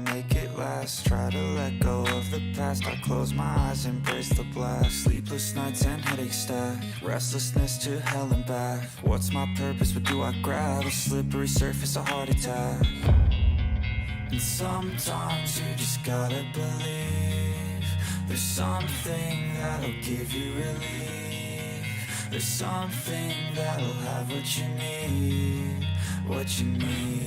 Make it last, try to let go of the past. I close my eyes, embrace the blast. Sleepless nights and headaches stack, restlessness to hell and back. What's my purpose, what do I grab? A slippery surface, a heart attack. And sometimes you just gotta believe there's something that'll give you relief. There's something that'll have what you need, what you need.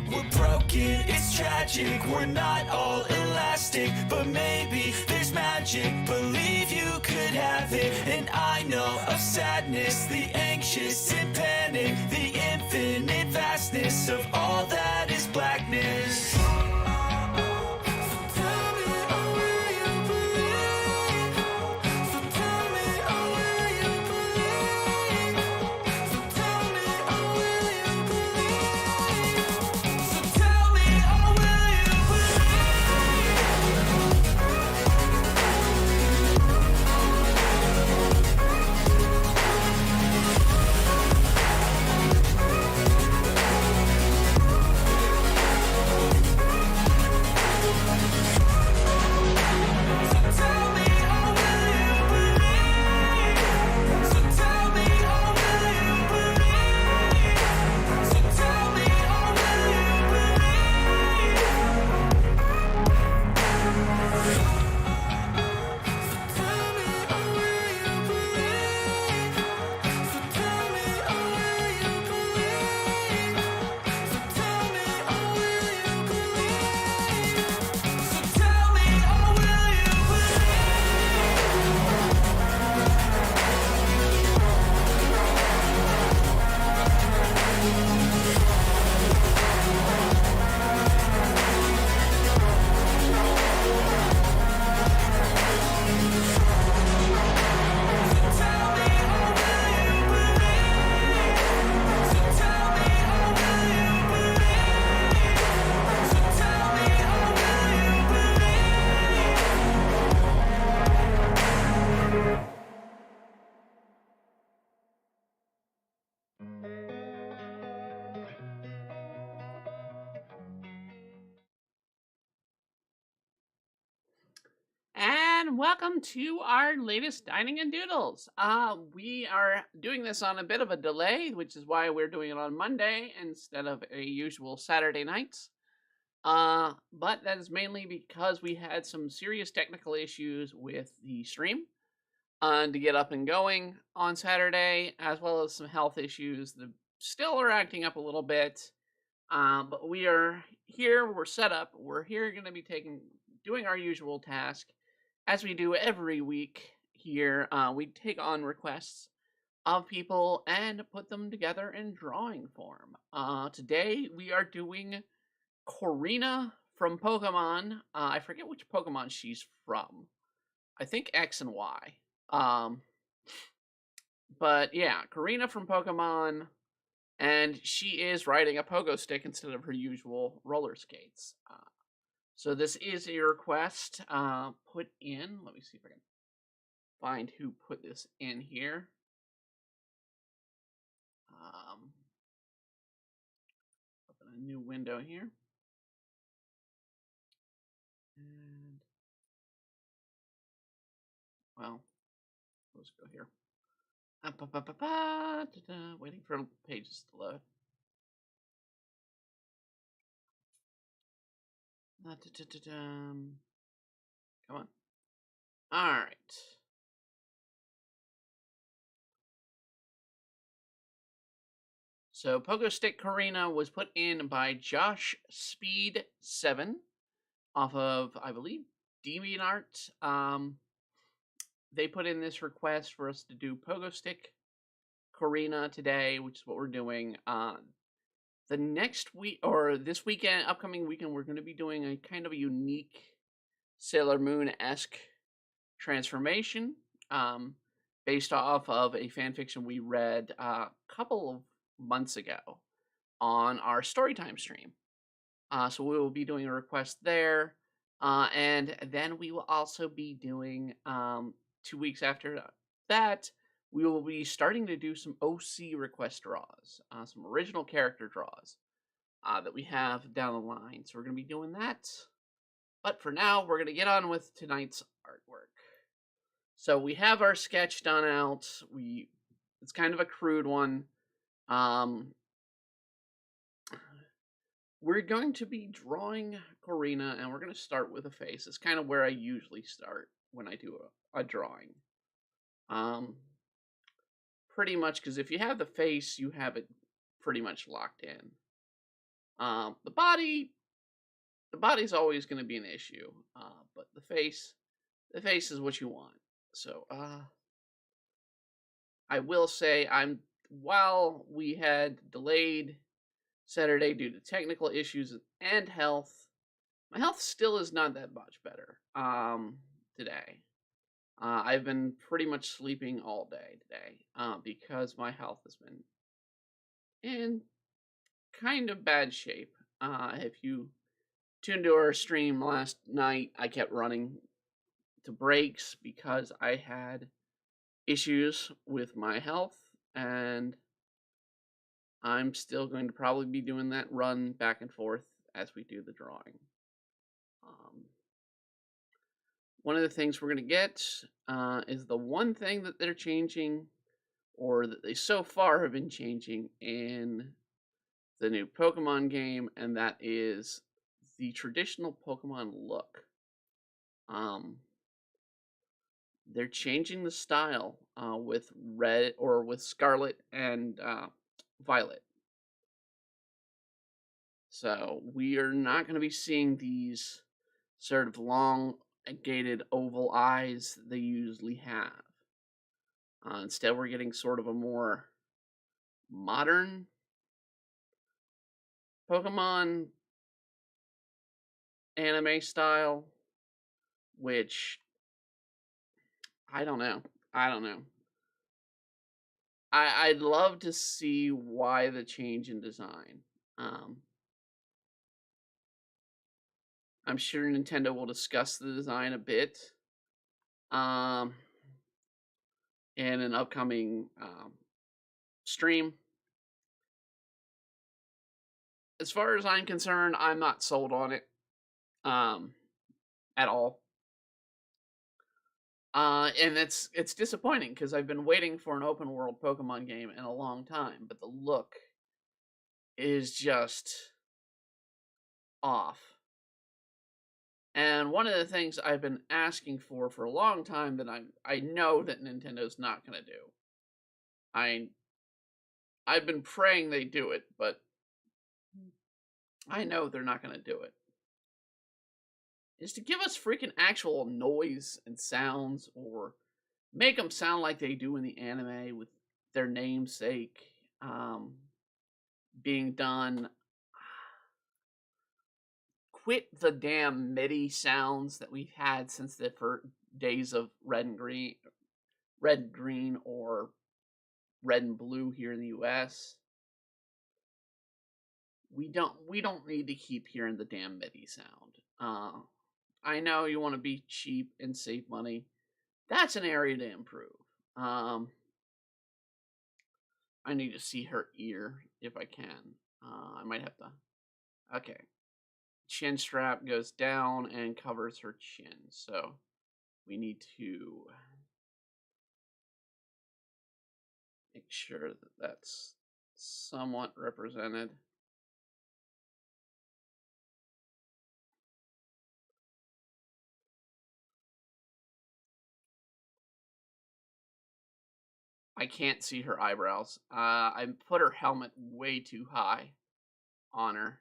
We're broken, it's tragic, we're not all elastic, but maybe there's magic, believe you could have it. And I know of sadness, the anxious and panic, the infinite vastness of all that is blackness. And welcome to our latest Dining and Doodles. We are doing this on a bit of a delay, which is why we're doing it on Monday instead of a usual Saturday nights. But that is mainly because we had some serious technical issues with the stream to get up and going on Saturday, as well as some health issues that still are acting up a little bit. But we are here, we're set up, we're here going to be doing our usual task. As we do every week here, we take on requests of people and put them together in drawing form. Today we are doing Korrina from Pokemon. I forget which Pokemon she's from. I think X and Y. But yeah, Korrina from Pokemon, and she is riding a pogo stick instead of her usual roller skates. So this is a request put in. Let me see if I can find who put this in here. Open a new window here. And, well, let's go here. Waiting for pages to load. Come on. All right. So Pogo Stick Korrina was put in by Josh Speed 7 off of, I believe, DeviantArt. They put in this request for us to do Pogo Stick Korrina today, which is what we're doing. The next week, or this weekend, upcoming weekend, we're going to be doing a kind of a unique Sailor Moon-esque transformation based off of a fanfiction we read a couple of months ago on our Storytime stream. So we will be doing a request there. And then we will also be doing, 2 weeks after that, we will be starting to do some OC request draws, some original character draws. that we have down the line. So we're going to be doing that. But for now, we're going to get on with tonight's artwork. So we have our sketch done out. It's kind of a crude one. We're going to be drawing Korrina, and we're going to start with a face. It's kind of where I usually start when I do a drawing. Pretty much, because if you have the face, you have it pretty much locked in. The body's always going to be an issue, but the face is what you want. So, I will say while we had delayed Saturday due to technical issues and health, my health still is not that much better today. I've been pretty much sleeping all day today because my health has been in kind of bad shape. If you tuned to our stream last night, I kept running to breaks because I had issues with my health, and I'm still going to probably be doing that run back and forth as we do the drawing. One of the things we're going to get is the one thing that they're changing, or that they so far have been changing in the new Pokemon game, and that is the traditional Pokemon look. They're changing the style with red, or with Scarlet and Violet. So we are not going to be seeing these sort of long, gated oval eyes that they usually have. Instead, we're getting sort of a more modern Pokemon anime style, which I don't know. I'd love to see why the change in design. I'm sure Nintendo will discuss the design a bit in an upcoming stream. As far as I'm concerned, I'm not sold on it at all. And it's disappointing because I've been waiting for an open world Pokemon game in a long time, but the look is just off. And one of the things I've been asking for a long time that I know that Nintendo's not going to do. I've been praying they do it, but I know they're not going to do it. Is to give us freaking actual noise and sounds, or make them sound like they do in the anime with their namesake being done. Quit the damn MIDI sounds that we've had since the days of red and green, or red and blue here in the US. We don't need to keep hearing the damn MIDI sound. I know you want to be cheap and save money. That's an area to improve. I need to see her ear if I can. I might have to. Okay. Chin strap goes down and covers her chin. So we need to make sure that that's somewhat represented. I can't see her eyebrows. I put her helmet way too high on her.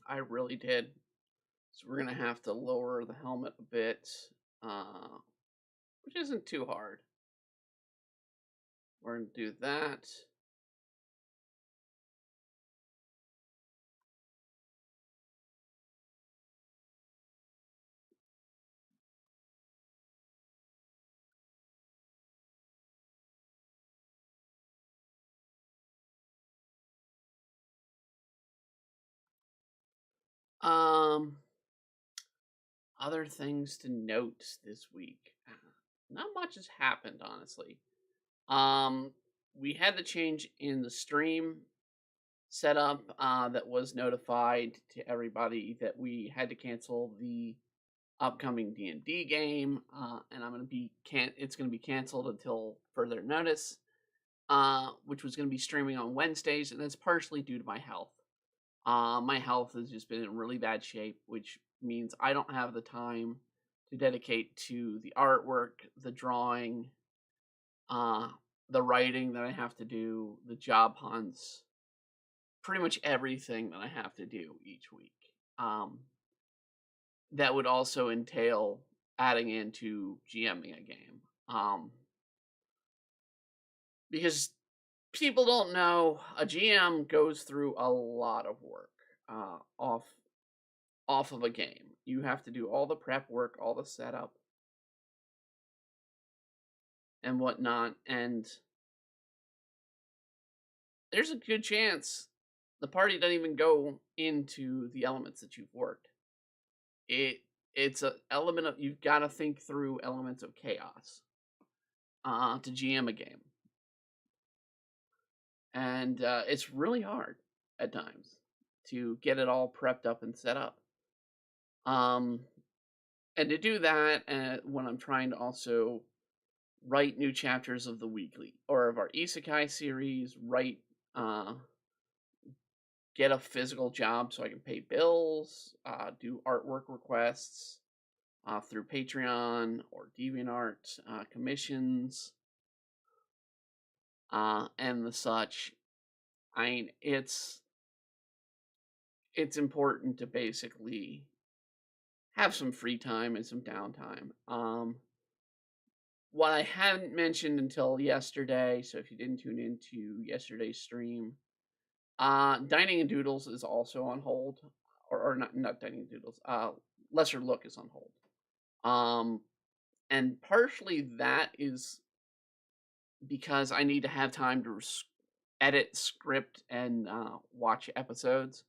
I really did. So we're gonna have to lower the helmet a bit, which isn't too hard. We're gonna do that. Other things to note this week. Not much has happened, honestly. Um, we had the change in the stream setup that was notified to everybody that we had to cancel the upcoming D&D game, and it's going to be canceled until further notice, which was going to be streaming on Wednesdays, and that's partially due to my health. My health has just been in really bad shape, which means I don't have the time to dedicate to the artwork, the drawing, uh, the writing that I have to do, the job hunts, pretty much everything that I have to do each week. That would also entail adding into GMing a game. Because people don't know, a GM goes through a lot of work off of a game. You have to do all the prep work, all the setup, and whatnot, and there's a good chance the party doesn't even go into the elements that you've worked. It's an element of, you've got to think through elements of chaos to GM a game, and it's really hard at times to get it all prepped up and set up. And to do that, when I'm trying to also write new chapters of the weekly or of our isekai series, get a physical job so I can pay bills, do artwork requests through Patreon or DeviantArt, commissions, and the such. I mean, it's important to basically have some free time and some downtime. What I hadn't mentioned until yesterday, so if you didn't tune into yesterday's stream, Dining and Doodles is also on hold, or not Dining and Doodles. Lesser Look is on hold. And partially that is because I need to have time to edit script and watch episodes,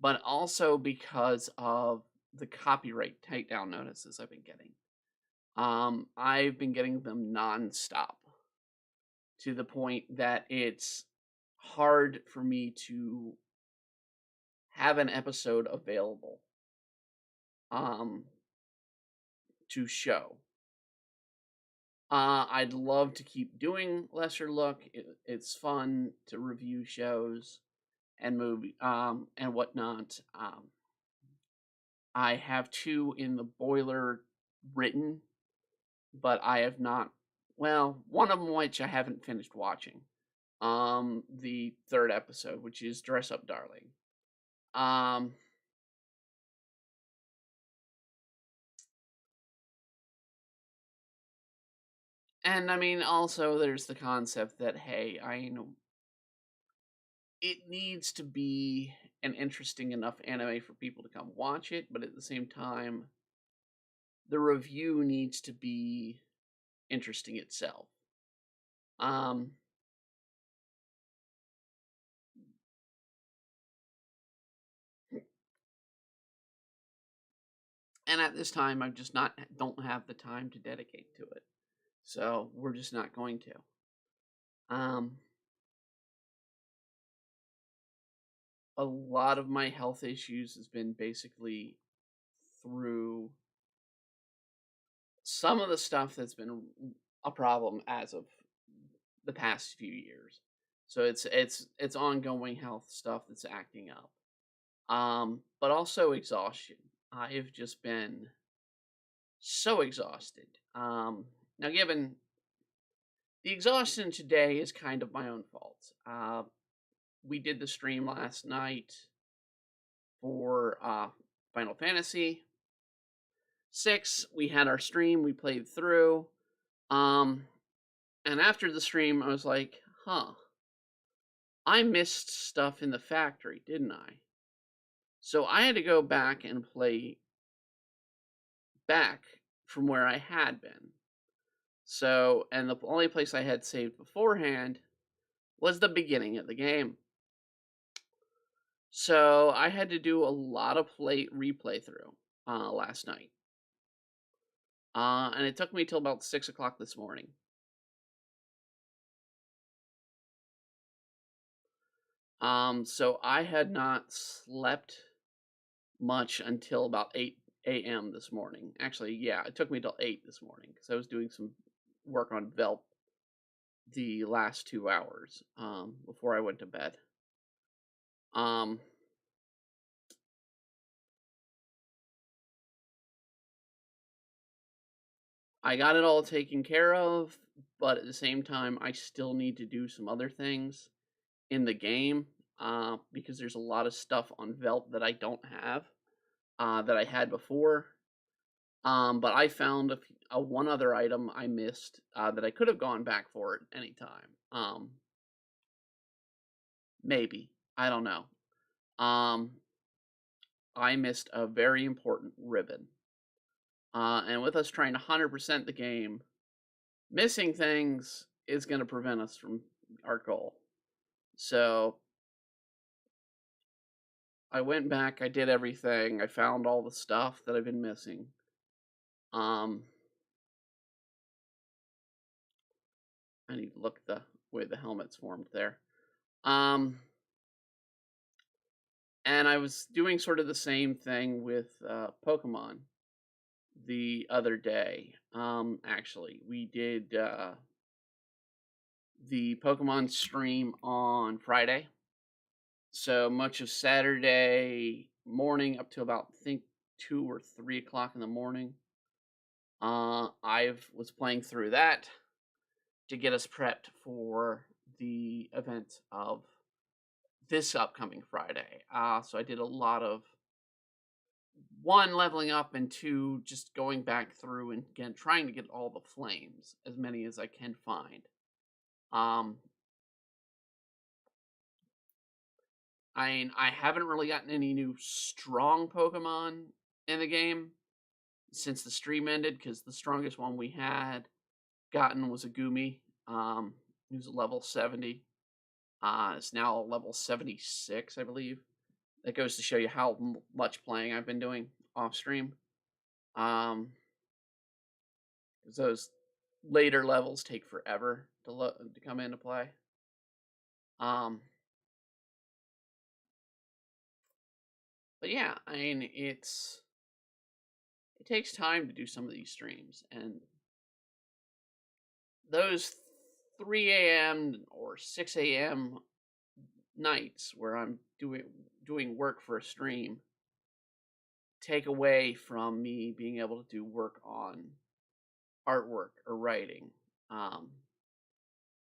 but also because of the copyright takedown notices I've been getting. I've been getting them nonstop to the point that it's hard for me to have an episode available to show. I'd love to keep doing Lesser Look. It's fun to review shows and movie and whatnot. I have 2 in the boiler written, but I have not. Well, one of them which I haven't finished watching. The 3rd episode, which is Dress Up Darling. And I mean, also there's the concept that, hey, it needs to be an interesting enough anime for people to come watch it, but at the same time, the review needs to be interesting itself. And at this time, I just don't have the time to dedicate to it, so we're just not going to. A lot of my health issues has been basically through some of the stuff that's been a problem as of the past few years. So it's ongoing health stuff that's acting up. But also exhaustion. I've just been so exhausted. Now given the exhaustion today is kind of my own fault. We did the stream last night for Final Fantasy 6. We had our stream, we played through. And after the stream, I was like, I missed stuff in the factory, didn't I? So I had to go back and play back from where I had been. So, and the only place I had saved beforehand was the beginning of the game. So I had to do a lot of replay through last night. And it took me till about 6 o'clock this morning. So I had not slept much until about 8 a.m. this morning. Actually, yeah, it took me till 8 this morning because I was doing some work on Velp the last 2 hours before I went to bed. Um, I got it all taken care of, but at the same time, I still need to do some other things in the game because there's a lot of stuff on Velp that I don't have that I had before. But I found one other item I missed that I could have gone back for at any time. Maybe. I don't know. Um, I missed a very important ribbon. And with us trying to 100% the game, missing things is going to prevent us from our goal. So I went back, I did everything, I found all the stuff that I've been missing. Um, I need to look at the way the helmet's formed there. And I was doing sort of the same thing with Pokemon the other day. Actually, we did the Pokemon stream on Friday. So much of Saturday morning up to about, I think, 2 or 3 o'clock in the morning. I was playing through that to get us prepped for the event of this upcoming Friday. So I did a lot of one, leveling up, and two, just going back through and again trying to get all the flames, as many as I can find. Um, I haven't really gotten any new strong Pokemon in the game since the stream ended because the strongest one we had gotten was a Gumi. He was a level 70. It's now a level 76, I believe. That goes to show you how much playing I've been doing off stream. Because those later levels take forever to come into play. But yeah, I mean it takes time to do some of these streams, and those 3 a.m. or 6 a.m. nights where I'm doing work for a stream take away from me being able to do work on artwork or writing.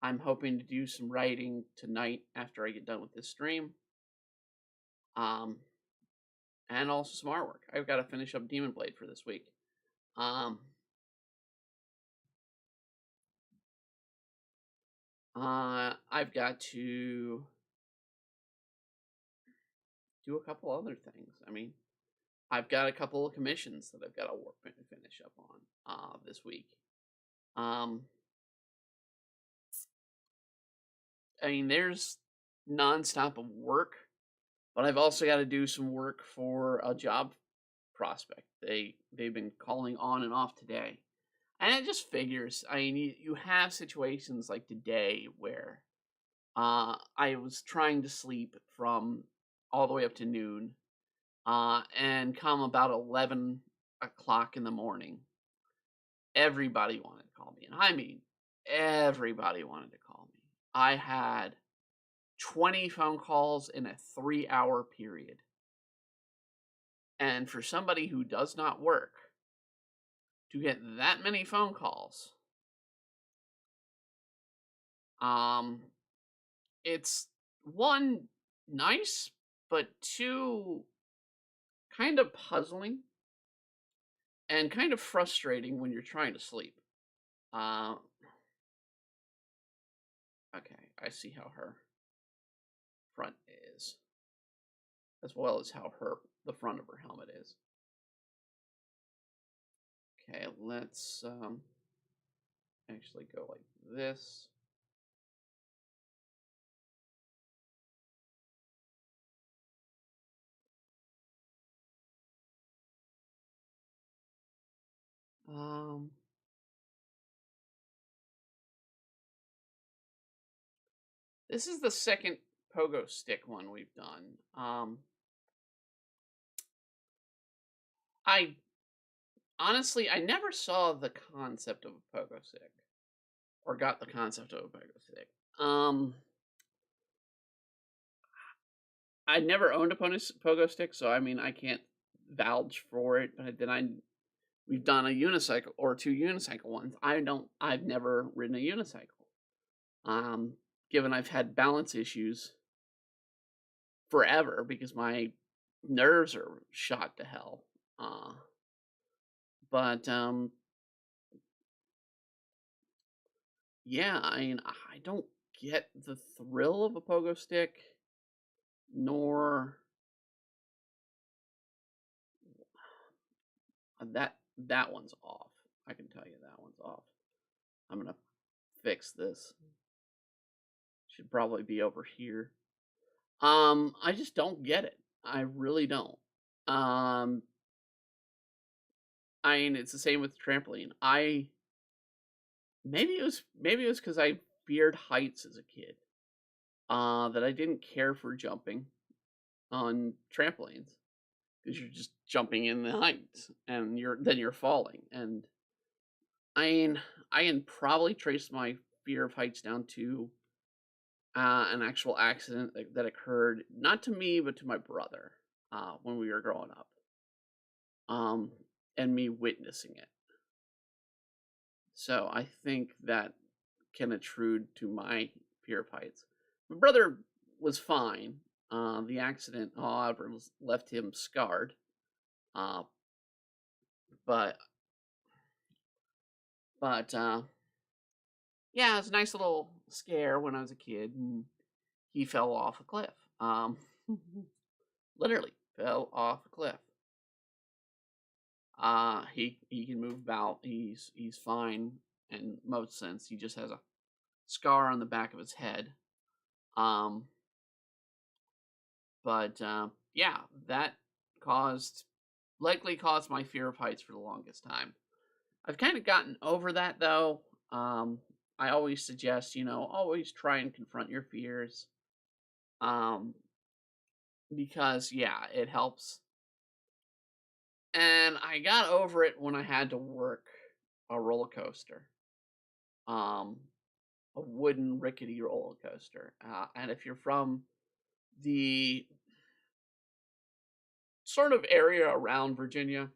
I'm hoping to do some writing tonight after I get done with this stream. And also some artwork. I've got to finish up Demon Blade for this week. I've got to do a couple other things. I mean, I've got a couple of commissions that I've got to finish up on this week. I mean, there's nonstop of work, but I've also got to do some work for a job prospect. They've been calling on and off today, and it just figures. I mean, you have situations like today where I was trying to sleep from all the way up to noon, and come about 11 o'clock in the morning, everybody wanted to call me. And I mean, everybody wanted to call me. I had 20 phone calls in a 3-hour period. And for somebody who does not work to get that many phone calls, it's one, nice, but two, kind of puzzling and kind of frustrating when you're trying to sleep. Okay, I see how her front is, as well as how the front of her helmet is. Okay, let's actually go like this. This is the second pogo stick one we've done. I honestly, I never saw the concept of a pogo stick or got the concept of a pogo stick. I never owned a pogo stick, so I mean, I can't vouch for it. But then we've done a unicycle or two unicycle ones. I've never ridden a unicycle. Um, Given I've had balance issues forever because my nerves are shot to hell. Uh, but yeah, I mean, I don't get the thrill of a pogo stick, nor that one's off. I can tell you that one's off. I'm gonna fix this. Should probably be over here. I just don't get it. I really don't. Um, I mean, it's the same with trampoline. Maybe it was because I feared heights as a kid. That I didn't care for jumping on trampolines because you're just jumping in the heights and you're falling. And I mean, I can probably trace my fear of heights down to an actual accident that occurred not to me but to my brother when we were growing up, um, and me witnessing it. So I think that can intrude to my fear of heights. My brother was fine. The accident, however, left him scarred. Uh, but but yeah, it was a nice little scare when I was a kid, and he fell off a cliff. Literally fell off a cliff. He can move about. He's fine in most sense. He just has a scar on the back of his head. Um, but yeah, that caused likely caused my fear of heights for the longest time. I've kind of gotten over that though. Um, I always suggest, always try and confront your fears. Um, because yeah, it helps. And I got over it when I had to work a roller coaster. Um, a wooden rickety roller coaster. And if you're from the sort of area around Virginia,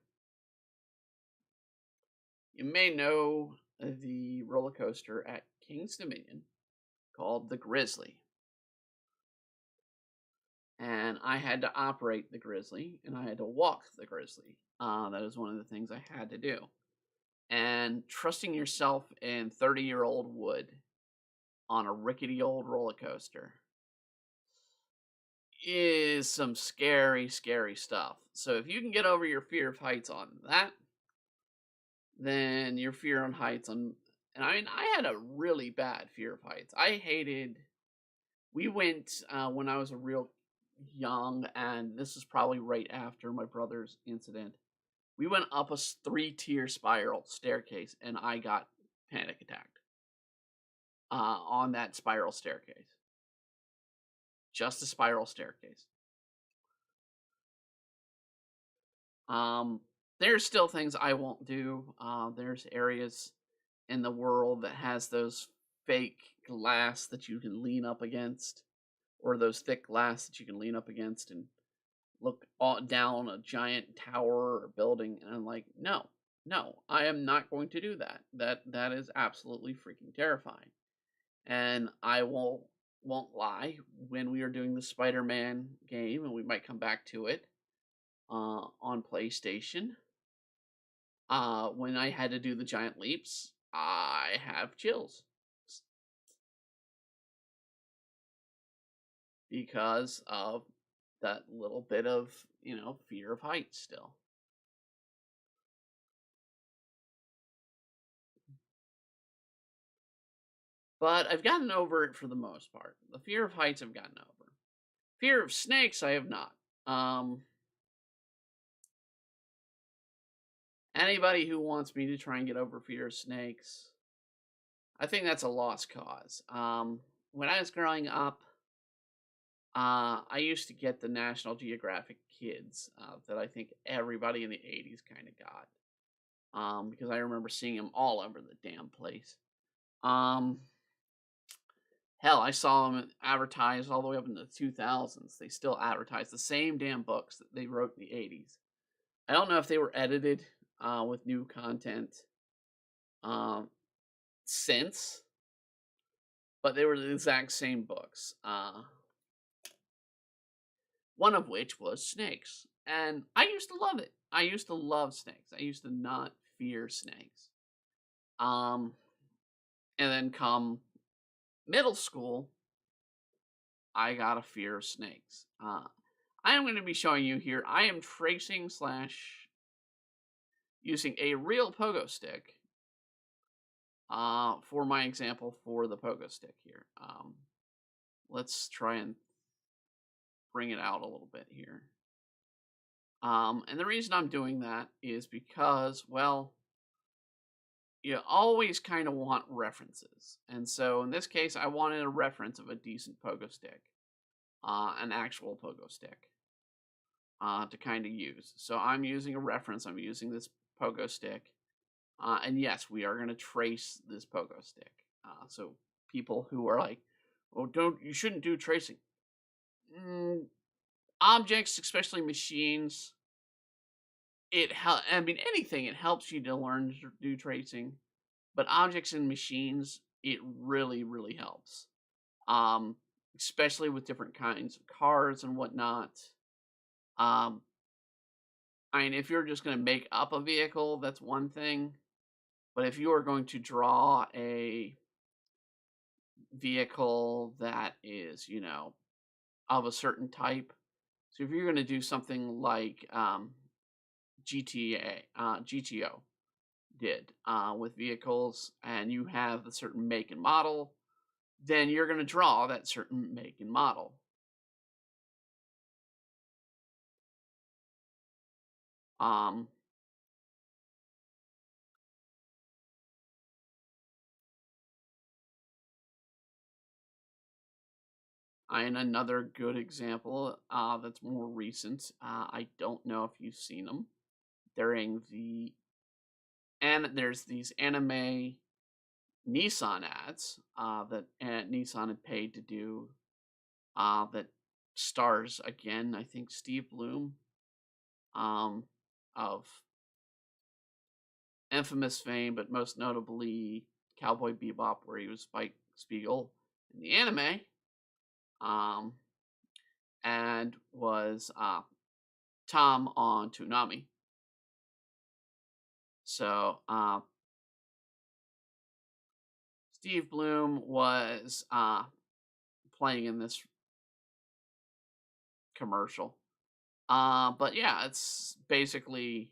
you may know the roller coaster at King's Dominion called the Grizzly. And I had to operate the Grizzly and I had to walk the Grizzly. That is one of the things I had to do. And trusting yourself in 30-year-old wood on a rickety old roller coaster is some scary, scary stuff. So if you can get over your fear of heights on that, then your fear on heights on. And I mean, I had a really bad fear of heights. We went when I was a real young, and this is probably right after my brother's incident. We went up a 3-tier spiral staircase, and I got panic attacked on that spiral staircase. Just a spiral staircase. There's still things I won't do. There's areas in the world that has those fake glass that you can lean up against, or those thick glass that you can lean up against and look down a giant tower or building. And I'm like, no, I am not going to do that. That is absolutely freaking terrifying. And I won't lie. When we are doing the Spider-Man game, and we might come back to it on PlayStation, when I had to do the giant leaps, I have chills because of that little bit of fear of heights still. But I've gotten over it for the most part. The fear of heights I've gotten over. Fear of snakes I have not. Anybody who wants me to try and get over fear of snakes, I think that's a lost cause. When I was growing up, I used to get the National Geographic Kids that I think everybody in the 80s kind of got. Because I remember seeing them all over the damn place. Um, Hell, I saw them advertised all the way up in the 2000s. They still advertise the same damn books that they wrote in the 80s. I don't know if they were edited with new content um, since, but they were the exact same books. One of which was snakes. And I used to love it. I used to love snakes. I used to not fear snakes. Um, and then come middle school, I got a fear of snakes. I am going to be showing you here. I am tracing slash using a real pogo stick for my example for the pogo stick here. Let's try and bring it out a little bit here. And the reason I'm doing that is because, well, you always kind of want references. And so in this case, I wanted a reference of a decent pogo stick, an actual pogo stick, to kind of use. So I'm using a reference. I'm using this pogo stick. And yes, we are going to trace this pogo stick. So people who are like, "Oh, you shouldn't do tracing." Objects, especially machines, I mean, anything, it helps you to learn to do tracing. But objects and machines, it really, really helps. Um, Especially with different kinds of cars and whatnot. Um, I mean, if you're just going to make up a vehicle, that's one thing. But if you are going to draw a vehicle that is, of a certain type, so if you're going to do something like GTO did with vehicles, and you have a certain make and model, then you're going to draw that certain make and model. Um, and another good example that's more recent, I don't know if you've seen them during and there's these anime Nissan ads that Nissan had paid to do that stars again, I think Steve Bloom um, of infamous fame, but most notably Cowboy Bebop, where he was Spike Spiegel in the anime, um, and was Tom on Toonami. So Steve Bloom was playing in this commercial. But yeah, it's basically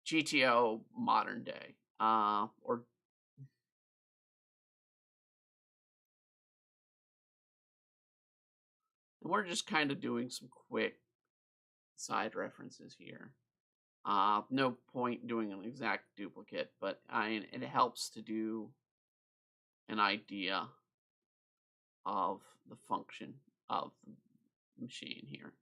GTO modern day. Or we're just kind of doing some quick side references here. No point doing an exact duplicate, but it helps to do an idea of the function of the machine here.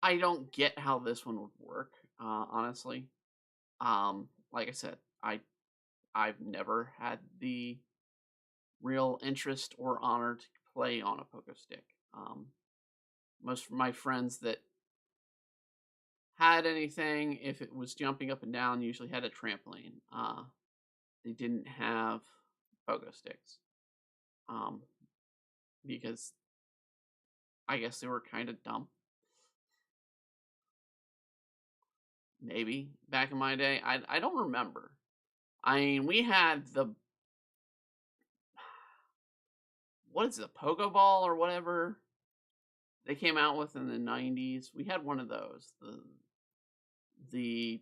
I don't get how this one would work, honestly. Like I said, I've never had the real interest or honor to play on a pogo stick. Most of my friends that had anything, if it was jumping up and down, usually had a trampoline. They didn't have pogo sticks um, because I guess they were kind of dumb. Maybe back in my day, I don't remember. I mean, we had what is it, the pogo ball or whatever they came out with in the 90s. We had one of those. The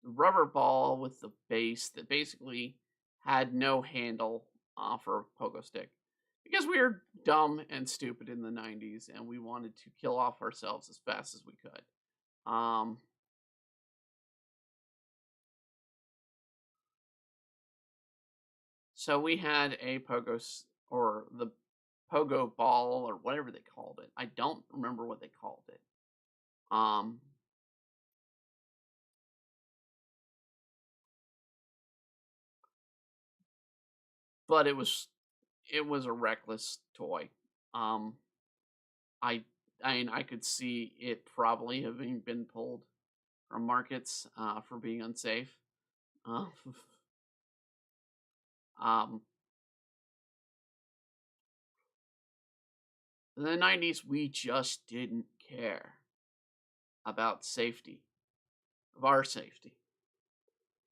rubber ball with the base that basically had no handle for a pogo stick because we were dumb and stupid in the 90s and we wanted to kill off ourselves as fast as we could. Um, So we had a or the pogo ball or whatever they called it. I don't remember what they called it. Um, but it was a reckless toy. Um, I I mean I could see it probably having been pulled from markets for being unsafe. Uh, um, in the 90s, we just didn't care about safety, of our safety.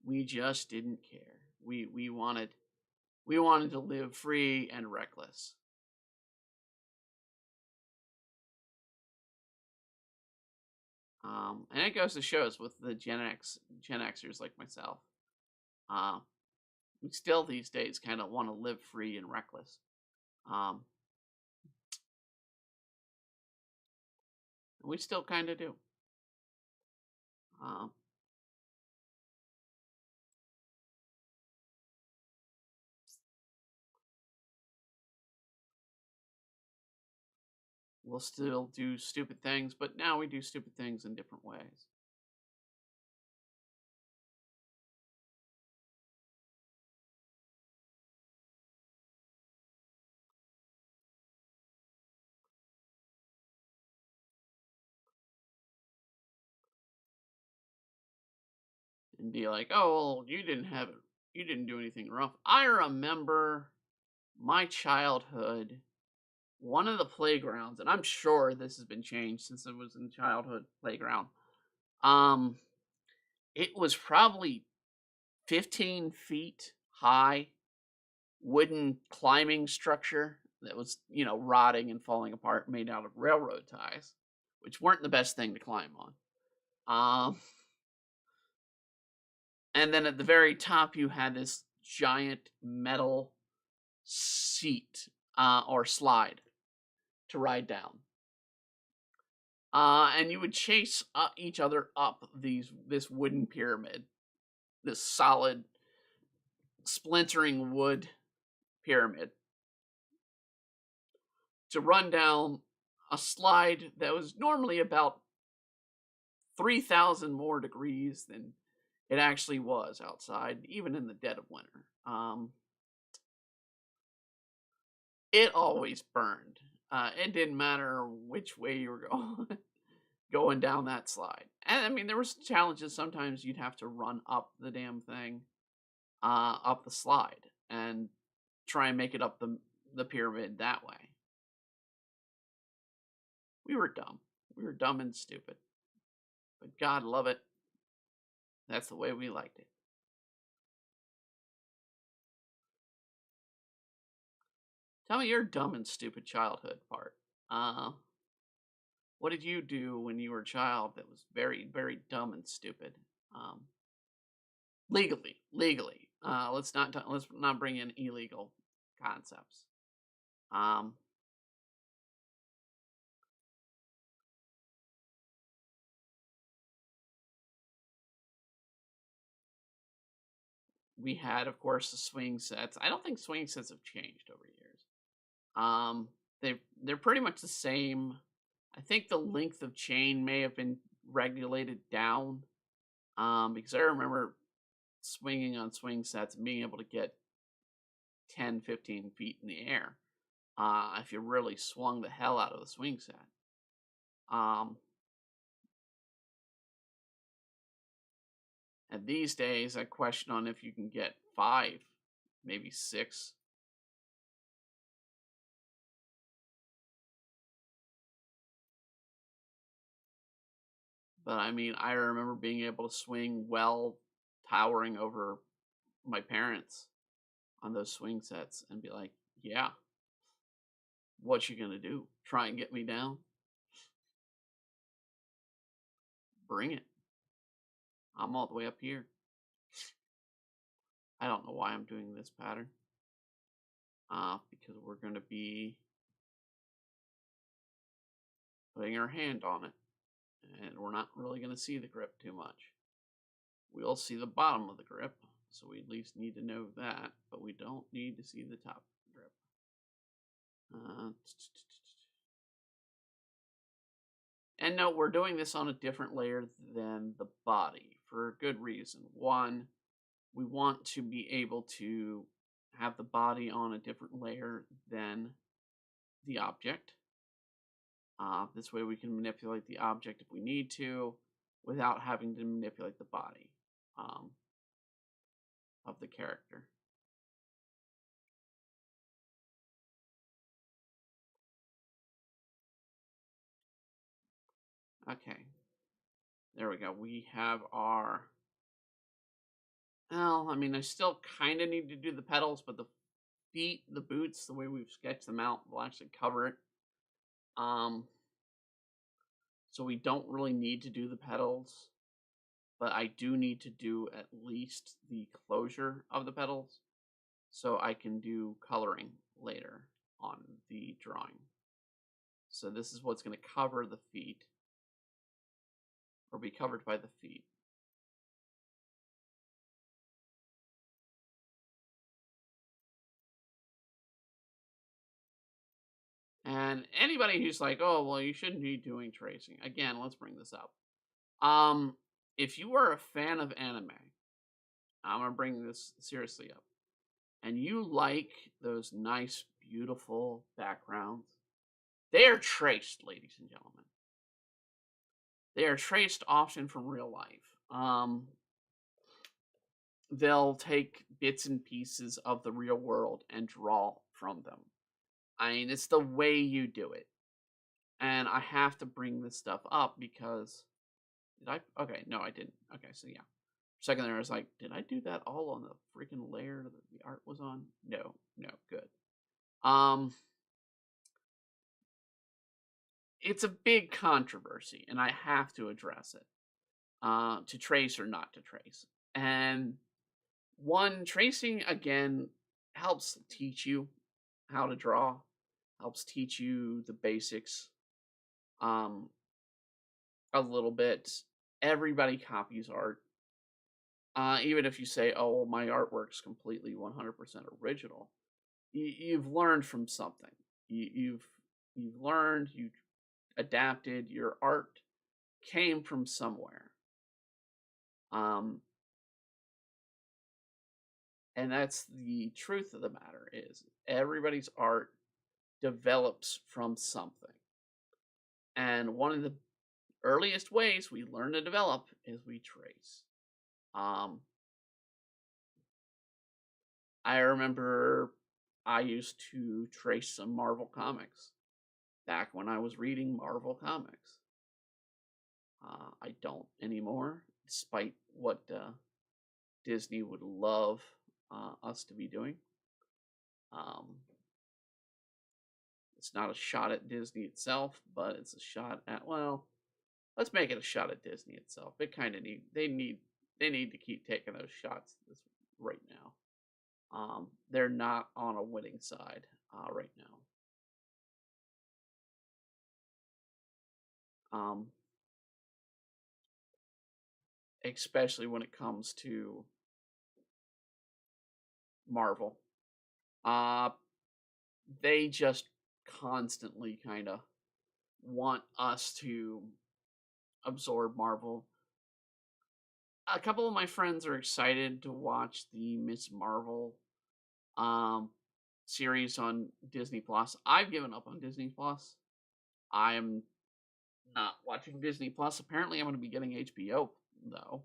We just didn't care. We wanted to live free and reckless. And it goes to shows with the Gen Xers like myself. Uh, we still these days kind of want to live free and reckless. Um, we still kind of do. Um, we'll still do stupid things, but now we do stupid things in different ways. And be like, oh, well, you didn't do anything wrong. I remember my childhood, one of the playgrounds, and I'm sure this has been changed since it was in childhood playground. Um, it was probably 15 feet high, wooden climbing structure that was, rotting and falling apart, made out of railroad ties, which weren't the best thing to climb on. Um, and then at the very top, you had this giant metal seat or slide to ride down. And you would chase each other up this wooden pyramid, this solid splintering wood pyramid, to run down a slide that was normally about 3,000 more degrees than it actually was outside, even in the dead of winter. It always burned. It didn't matter which way you were going going down that slide. And I mean, there was challenges. Sometimes you'd have to run up the damn thing, up the slide, and try and make it up the pyramid that way. We were dumb. We were dumb and stupid. But God love it. That's the way we liked it. Tell me your dumb and stupid childhood part. Uh, what did you do when you were a child that was very, very dumb and stupid? Um, legally. Let's not bring in illegal concepts. Um, we had, of course, the swing sets. I don't think swing sets have changed over years. Um, they're pretty much the same. I think the length of chain may have been regulated down. Because I remember swinging on swing sets and being able to get 10, 15 feet in the air. If you really swung the hell out of the swing set. Um, and these days, I question on if you can get 5, maybe 6. But I mean, I remember being able to swing well, towering over my parents on those swing sets and be like, yeah, what you gonna do? Try and get me down? Bring it. I'm all the way up here. I don't know why I'm doing this pattern. Because we're gonna be putting our hand on it, and we're not really gonna see the grip too much. We'll see the bottom of the grip, So we at least need to know that, but we don't need to see the top drip. And note, we're doing this on a different layer than the body for a good reason. One, we want to be able to have the body on a different layer than the object. This way we can manipulate the object if we need to without having to manipulate the body of the character. Okay. There we go. We have our... Well, I mean, I still kind of need to do the pedals, but the feet, the boots, the way we've sketched them out will actually cover it. So we don't really need to do the pedals, but I do need to do at least the closure of the pedals so I can do coloring later on the drawing. So this is what's going to cover the feet, or be covered by the feet. And anybody who's like, oh, well, you shouldn't be doing tracing. Again, let's bring this up. If you are a fan of anime, I'm going to bring this seriously up, and you like those nice, beautiful backgrounds, they are traced, ladies and gentlemen. They are traced often from real life. They'll take bits and pieces of the real world and draw from them. I mean, it's the way you do it. And I have to bring this stuff up because... Did I? Okay, no, I didn't. Okay, so yeah. Second there, I was like, did I do that all on the freaking layer that the art was on? No, good. It's a big controversy, and I have to address it. To trace or not to trace. And one, tracing, again, helps teach you how to draw, helps teach you the basics a little bit. Everybody copies art. Even if you say, oh, my artwork's completely 100% original, you've learned from something. You've learned, you adapted, your art came from somewhere. And that's the truth of the matter, is everybody's art develops from something. And one of the earliest ways we learn to develop is we trace. I remember I used to trace some Marvel comics back when I was reading Marvel comics. I don't anymore, despite what Disney would love us to be doing. It's not a shot at Disney itself, but it's a shot at, well, let's make it a shot at Disney itself. It kind of they need to keep taking those shots right now. They're not on a winning side right now. Especially when it comes to Marvel. They just constantly kind of want us to absorb Marvel. A couple of my friends are excited to watch the Miss Marvel series on Disney Plus. I've given up on Disney Plus. I'm not watching Disney Plus. Apparently, I'm going to be getting HBO though,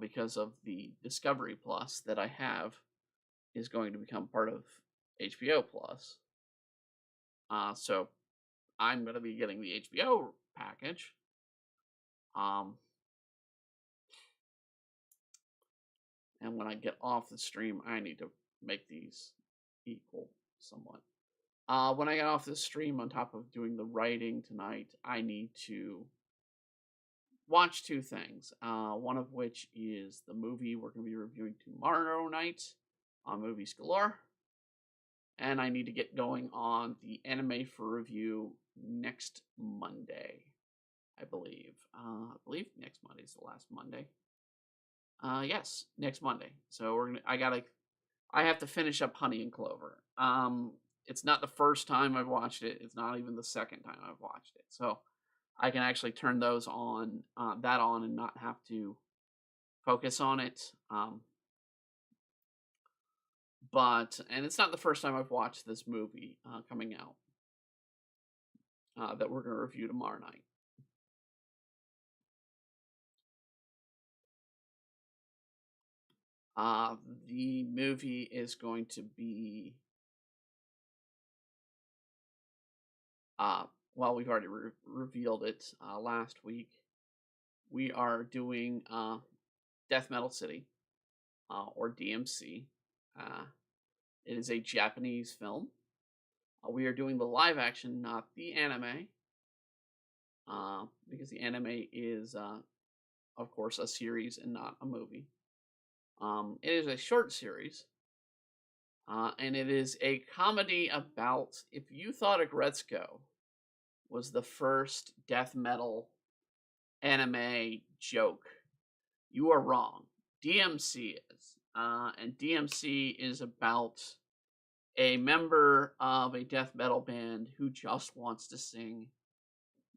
because of the Discovery Plus that I have is going to become part of HBO Plus. So I'm going to be getting the HBO package. And when I get off the stream, I need to make these equal somewhat. When I get off this stream, on top of doing the writing tonight, I need to watch two things. One of which is the movie we're going to be reviewing tomorrow night on Movies Galore. And I need to get going on the anime for review next Monday, I believe. I believe next Monday is the last Monday. Yes, next Monday. So I have to finish up Honey and Clover. It's not the first time I've watched it. It's not even the second time I've watched it. So I can actually turn those on, that on, and not have to focus on it. And it's not the first time I've watched this movie coming out that we're going to review tomorrow night. The movie is going to be, well, we've already revealed it last week. We are doing Death Metal City, or DMC. It is a Japanese film. We are doing the live action, not the anime, because the anime is, of course, a series and not a movie. It is a short series, and it is a comedy about, if you thought Agretzko was the first death metal anime joke, you are wrong. DMC is. And DMC is about a member of a death metal band who just wants to sing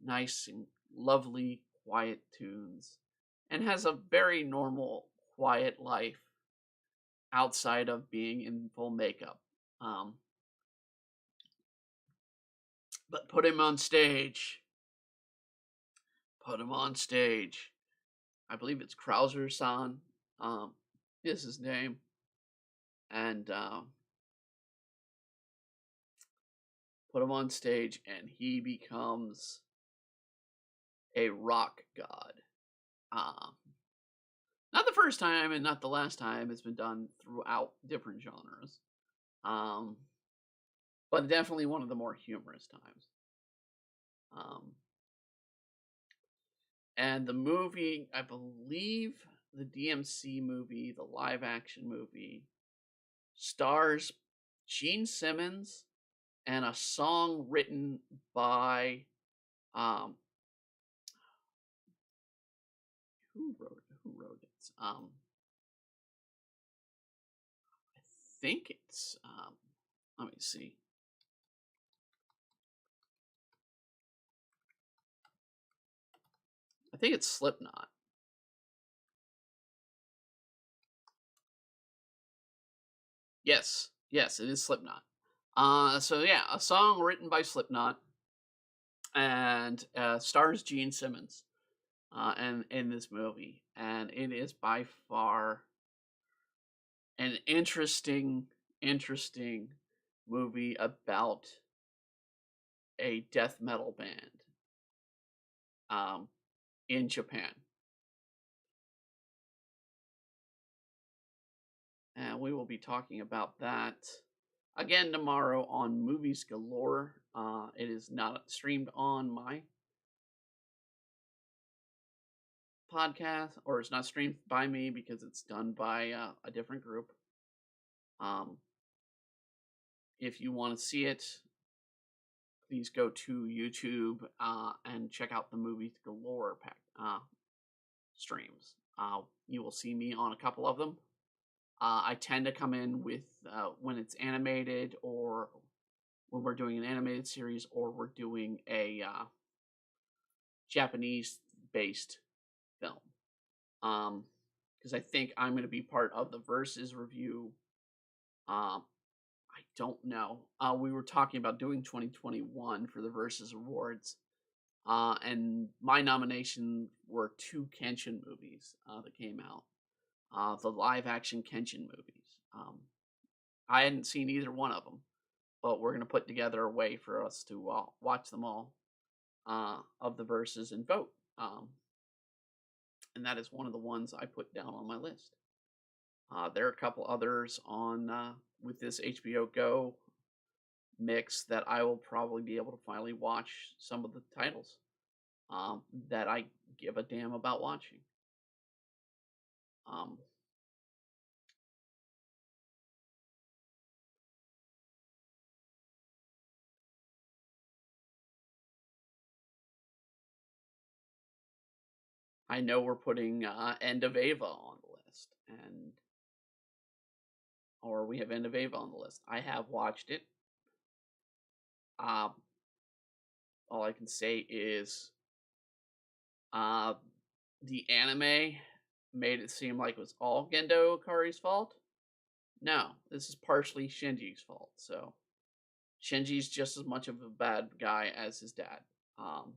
nice and lovely, quiet tunes and has a very normal, quiet life outside of being in full makeup. But put him on stage. Put him on stage. I believe it's Krauser-san, is his name. And put him on stage, and he becomes a rock god. Not the first time and not the last time. It's been done throughout different genres. But definitely one of the more humorous times. And the movie, I believe the DMC movie, the live action movie, stars Gene Simmons and a song written by who wrote it? I think it's let me see. I think it's Slipknot. Yes, it is Slipknot. So yeah, a song written by Slipknot, and stars Gene Simmons, and in this movie, and it is by far an interesting movie about a death metal band in Japan. And we will be talking about that again tomorrow on Movies Galore. It is not streamed on my podcast, or it's not streamed by me because it's done by a different group. If you want to see it, please go to YouTube and check out the Movies Galore streams. You will see me on a couple of them. I tend to come in with when it's animated, or when we're doing an animated series, or we're doing a Japanese-based film. Because I think I'm going to be part of the Versus review. I don't know. We were talking about doing 2021 for the Versus Awards. And my nomination were 2 Kenshin movies that came out. The live-action Kenshin movies. I hadn't seen either one of them, but we're going to put together a way for us to watch them all of the Versus and vote. And that is one of the ones I put down on my list. There are a couple others on with this HBO Go mix that I will probably be able to finally watch some of the titles that I give a damn about watching. I know we're putting End of Ava on the list, and or we have End of Ava on the list. I have watched it. Um, all I can say is, uh, the anime made it seem like it was all Gendo Ikari's fault. No, this is partially Shinji's fault. So Shinji's just as much of a bad guy as his dad. Um,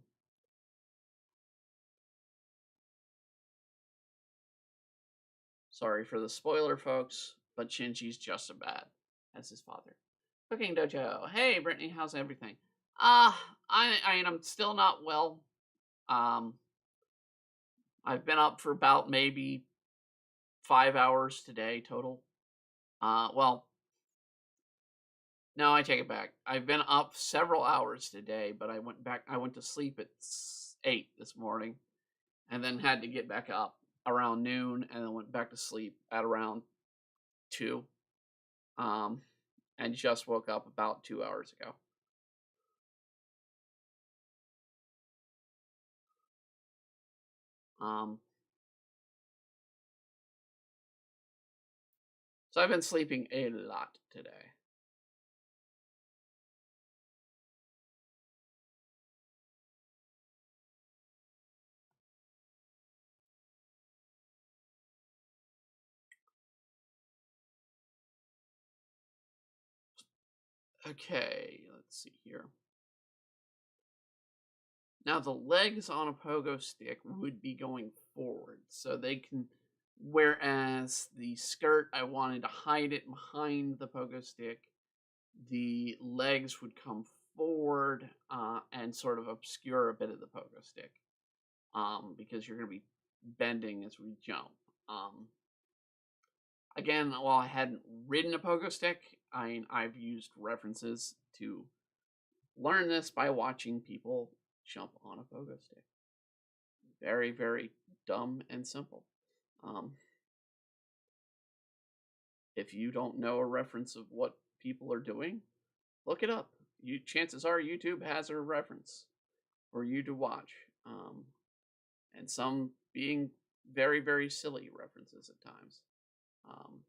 Sorry for the spoiler, folks, but Shinji's just as bad as his father. Cooking Dojo. Hey, Brittany, how's everything? I'm still not well. Um, I've been up for about maybe 5 hours today total. Well, no, I take it back. I've been up several hours today, but I went to sleep at 8 this morning, and then had to get back up around noon, and then went back to sleep at around 2. Um, and just woke up about 2 hours ago. Um, so I've been sleeping a lot today. Okay, let's see here. Now the legs on a pogo stick would be going forward, so they can. Whereas the skirt, I wanted to hide it behind the pogo stick. The legs would come forward and sort of obscure a bit of the pogo stick, because you're going to be bending as we jump. Again, while I hadn't ridden a pogo stick, I've used references to learn this by watching people jump on a pogo stick. Very, very dumb and simple. Um, if you don't know a reference of what people are doing, look it up. Chances are YouTube has a reference for you to watch, and some being very, very silly references at times, um,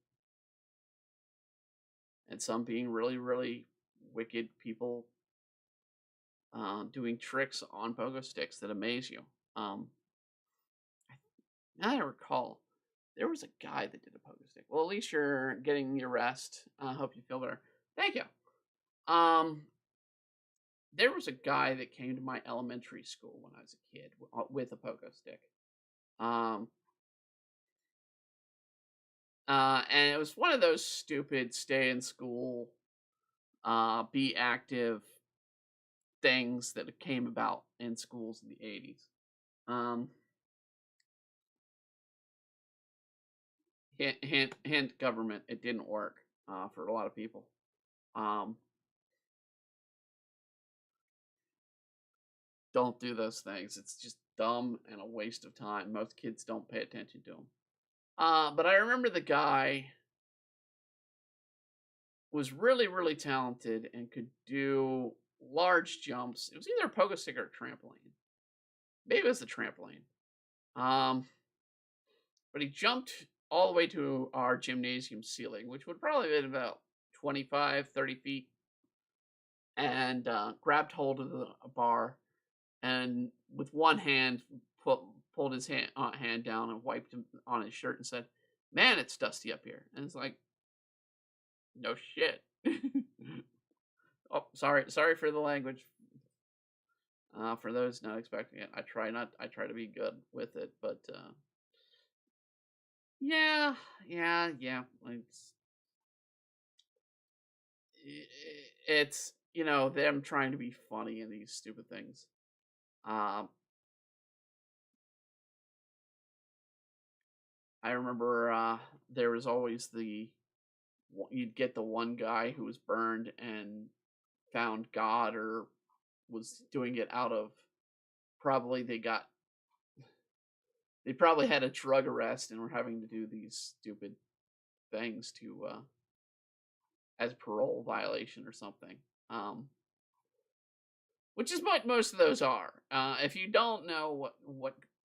and some being really, really wicked people doing tricks on pogo sticks that amaze you. Now I recall, there was a guy that did a pogo stick. Well, at least you're getting your rest. I hope you feel better. Thank you. Um, there was a guy that came to my elementary school when I was a kid with a pogo stick. Um, and it was one of those stupid stay in school, be active things that came about in schools in the 80s. Um, hint government, it didn't work for a lot of people. Um, don't do those things. It's just dumb and a waste of time. Most kids don't pay attention to them. But I remember the guy was really, really talented and could do large jumps. It was either a pogo stick or a trampoline. Maybe it was the trampoline. But he jumped all the way to our gymnasium ceiling, which would probably have been about 25, 30 feet, and grabbed hold of the bar, and with one hand pulled his hand down and wiped him on his shirt and said, "Man, it's dusty up here." And it's like, no shit. Oh, sorry for the language. For those not expecting it, I try to be good with it, but yeah, yeah. It's them trying to be funny in these stupid things. Um, I remember there was always you'd get the one guy who was burned and found God or was doing it out of probably they probably had a drug arrest and were having to do these stupid things to as a parole violation or something. Which is what most of those are. If you don't know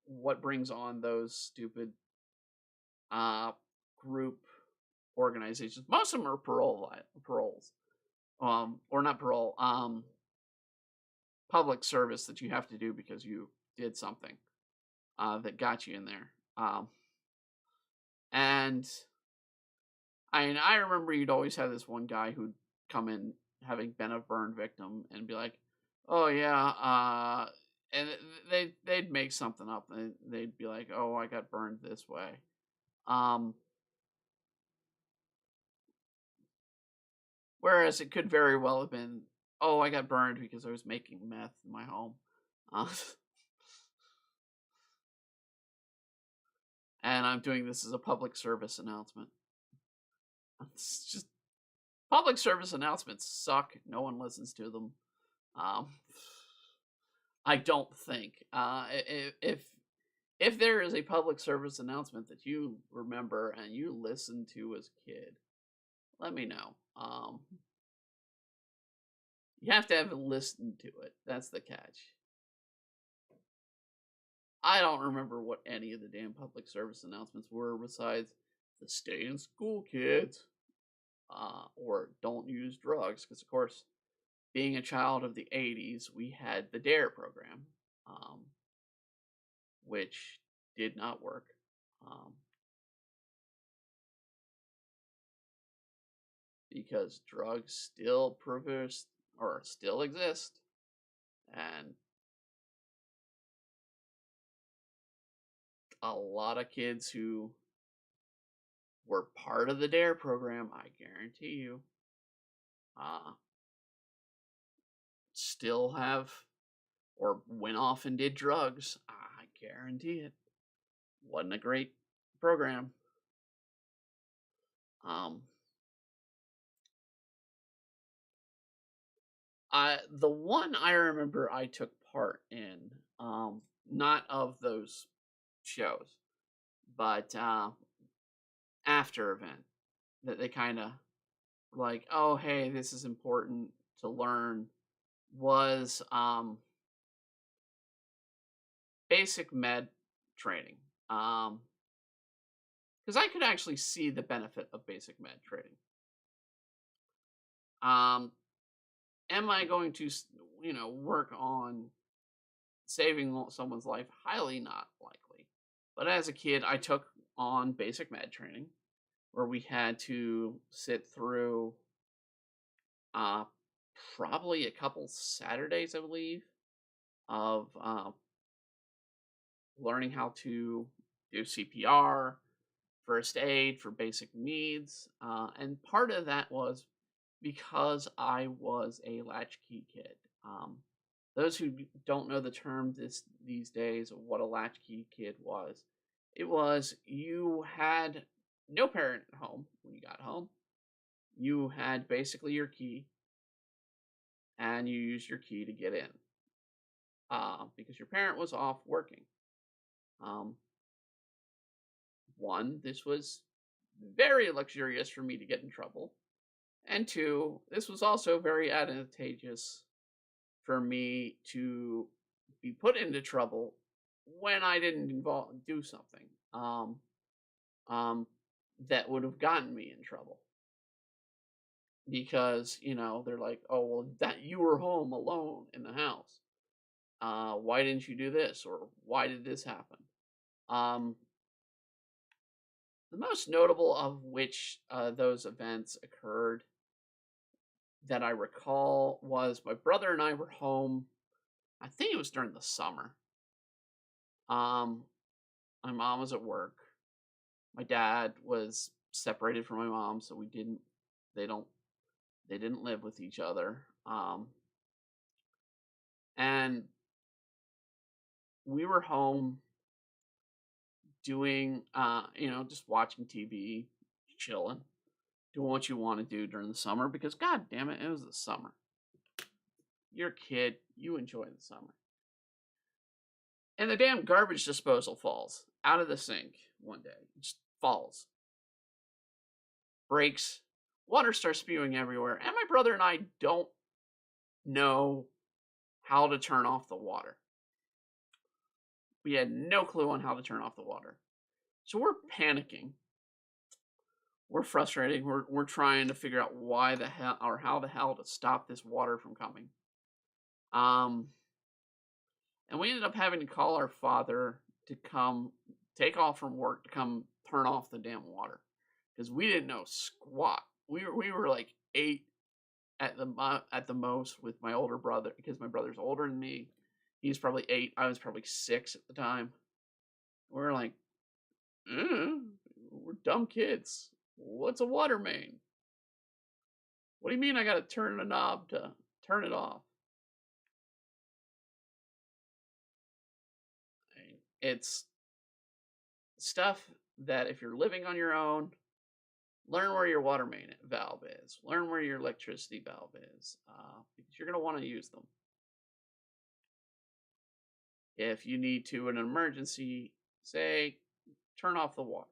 what brings on those stupid group organizations. Most of them are paroles, or not parole, public service that you have to do because you did something that got you in there. And I remember you'd always have this one guy who'd come in having been a burn victim and be like, "Oh yeah," and they'd make something up. And they'd be like, "Oh, I got burned this way." Um, Whereas it could very well have been, "Oh, I got burned because I was making meth in my home," uh, and I'm doing this as a public service announcement. It's just public service announcements suck. No one listens to them. Um, I don't think. If there is a public service announcement that you remember and you listened to as a kid, let me know. You have to have listened to it. That's the catch. I don't remember what any of the damn public service announcements were besides the stay in school, kids, or don't use drugs. Because, of course, being a child of the 80s, we had the DARE program, um, which did not work. Um, because drugs still produce or still exist, and a lot of kids who were part of the DARE program, I guarantee you, uh, still have or went off and did drugs. I guarantee it. Wasn't a great program. Um, the one I remember I took part in, not of those shows, but after event that they kind of like, oh hey, this is important to learn, was basic med training. Because I could actually see the benefit of basic med training. Um, am I going to, work on saving someone's life? Highly not likely. But as a kid, I took on basic med training, where we had to sit through uh, probably a couple Saturdays, I believe, of learning how to do CPR, first aid for basic needs. And part of that was because I was a latchkey kid. Those who don't know the term these days of what a latchkey kid was, it was you had no parent at home when you got home. You had basically your key, and you used your key to get in because your parent was off working. Um, One, this was very luxurious for me to get in trouble. And two, this was also very advantageous for me to be put into trouble when I didn't do something um, that would have gotten me in trouble. Because, they're like, oh, well, that you were home alone in the house. Why didn't you do this? Or why did this happen? Um, the most notable of which those events occurred that I recall was my brother and I were home. I think it was during the summer. Um, my mom was at work. My dad was separated from my mom, so they don't, they didn't live with each other. And we were home doing, just watching TV, chilling, doing what you want to do during the summer because, god damn it, it was the summer. You're a kid, you enjoy the summer. And the damn garbage disposal falls out of the sink one day. It just falls. Breaks. Water starts spewing everywhere. And my brother and I don't know how to turn off the water. We had no clue on how to turn off the water. So we're panicking. we're frustrated. We're trying to figure out why the hell or how the hell to stop this water from coming. Um, and we ended up having to call our father to come take off from work to come turn off the damn water because we didn't know squat. We were like 8 at the most with my older brother because my brother's older than me. He's probably 8. I was probably 6 at the time. We're like, we're dumb kids. What's a water main? What do you mean I got to turn a knob to turn it off? It's stuff that if you're living on your own, learn where your water main valve is. Learn where your electricity valve is because you're going to want to use them. If you need to, in an emergency, say, turn off the water.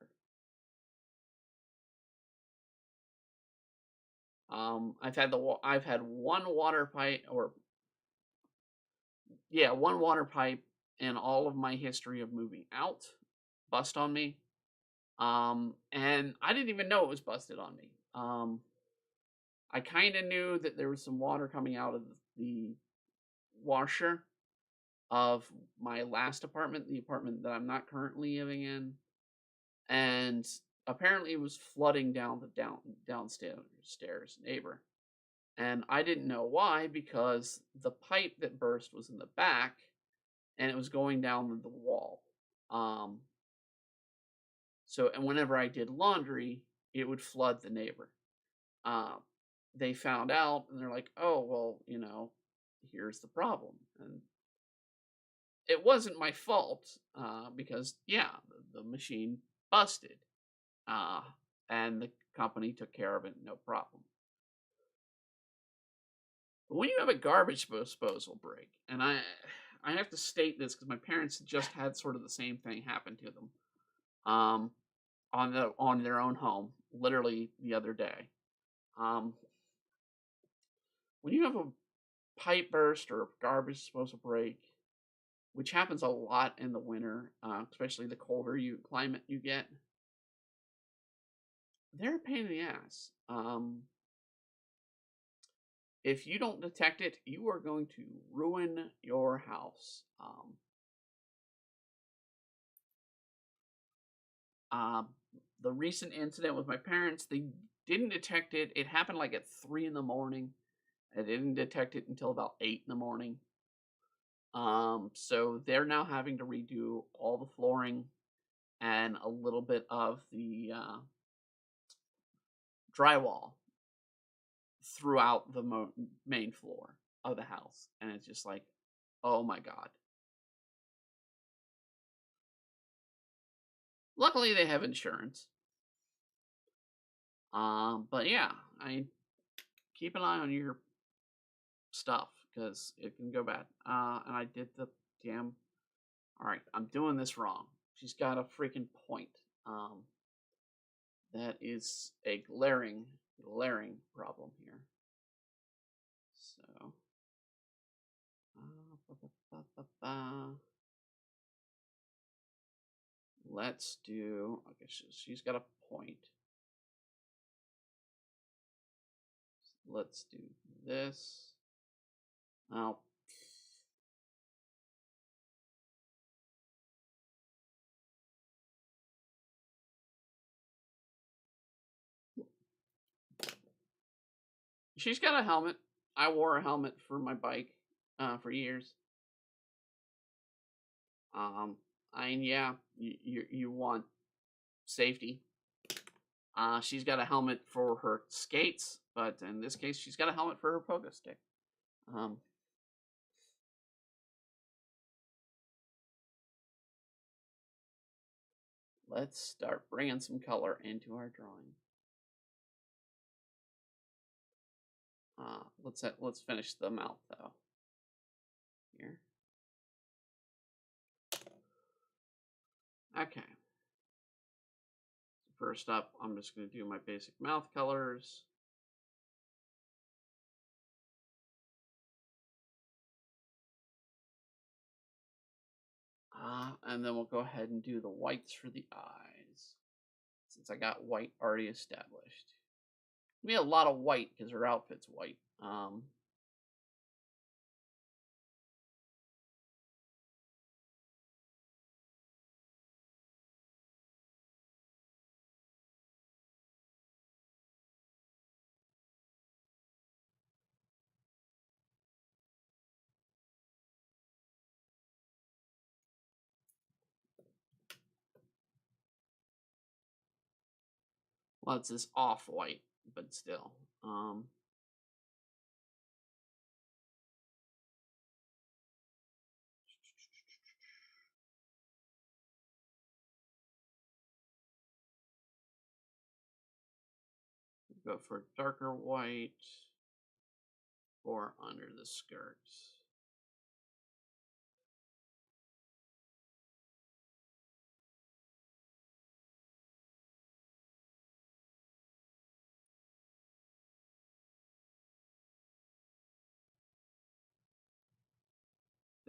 I've had one water pipe one water pipe in all of my history of moving out bust on me. And I didn't even know it was busted on me. I kind of knew that there was some water coming out of the washer of my last apartment, the apartment that I'm not currently living in, and apparently it was flooding down the downstairs neighbor. And I didn't know why because the pipe that burst was in the back and it was going down the wall. And whenever I did laundry, it would flood the neighbor. They found out and they're like, oh, well, here's the problem. And it wasn't my fault because, yeah, the machine busted. And the company took care of it, no problem. But when you have a garbage disposal break, and I have to state this because my parents just had sort of the same thing happen to them on their own home, literally the other day. When you have a pipe burst or a garbage disposal break, which happens a lot in the winter, especially the colder climate you get, they're a pain in the ass. If you don't detect it, you are going to ruin your house. The recent incident with my parents, they didn't detect it. It happened like at 3 in the morning. I didn't detect it until about 8 in the morning. So they're now having to redo all the flooring and a little bit of the drywall throughout the main floor of the house. And it's just like, oh my God. Luckily, they have insurance. But yeah, I keep an eye on your stuff because it can go bad. And I did the damn. All right, I'm doing this wrong. She's got a freaking point. That is a glaring problem here. So, let's do. Okay, she's got a point. Let's do this. Now, she's got a helmet. I wore a helmet for my bike for years. Yeah, you want safety. She's got a helmet for her skates, but in this case, she's got a helmet for her pogo stick. Let's start bringing some color into our drawing. Let's finish the mouth though. Here. Okay. So first up, I'm just going to do my basic mouth colors. And then we'll go ahead and do the whites for the eyes. since I got white already established. We have a lot of white because her outfit's white. Well, it's this off-white, but still. Go for darker white or under the skirt.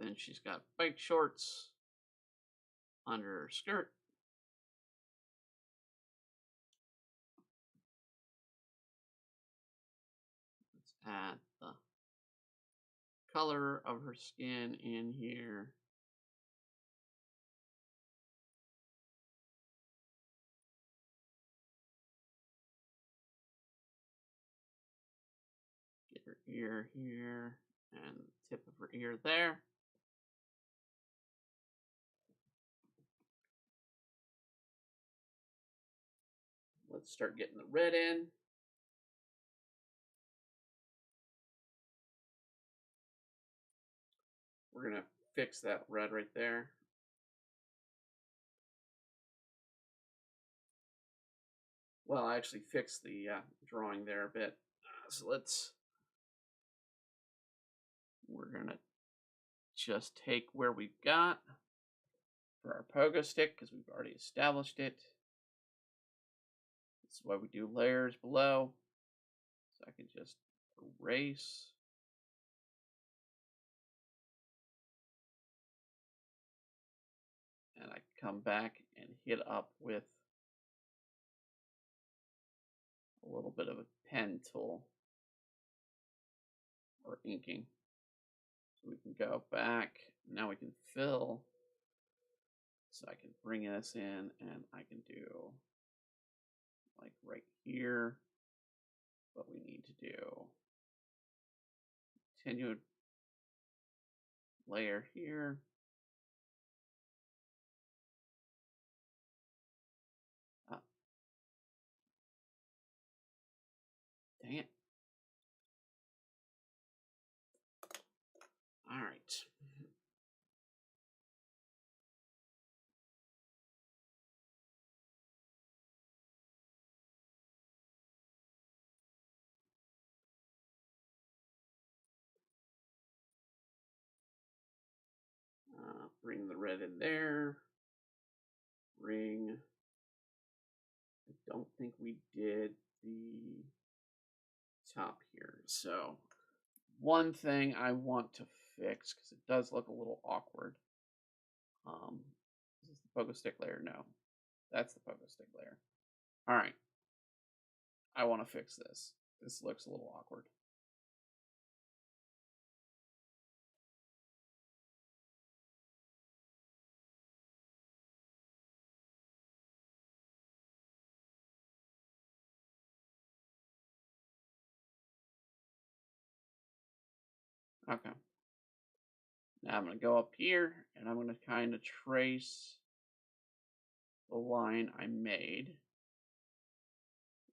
Then she's got bike shorts under her skirt. Let's add the color of her skin in here. Get her ear here and the tip of her ear there. Let's start getting the red in. We're going to fix that red right there. Well, I actually fixed the drawing there a bit. So we're going to just take where we've got for our pogo stick because we've already established it. This is why we do layers below. So I can just erase. And I come back and hit up with a little bit of a pen tool or inking. So we can go back. Now we can fill. So I can bring this in and I can do like right here what we need to do. Continue layer here. Dang it. All right. Bring the red in there. Bring. I don't think we did the top here. So one thing I want to fix because it does look a little awkward. Is this the pogo stick layer? No, that's the pogo stick layer. All right. I want to fix this. This looks a little awkward. Okay. Now I'm going to go up here and I'm going to kind of trace the line I made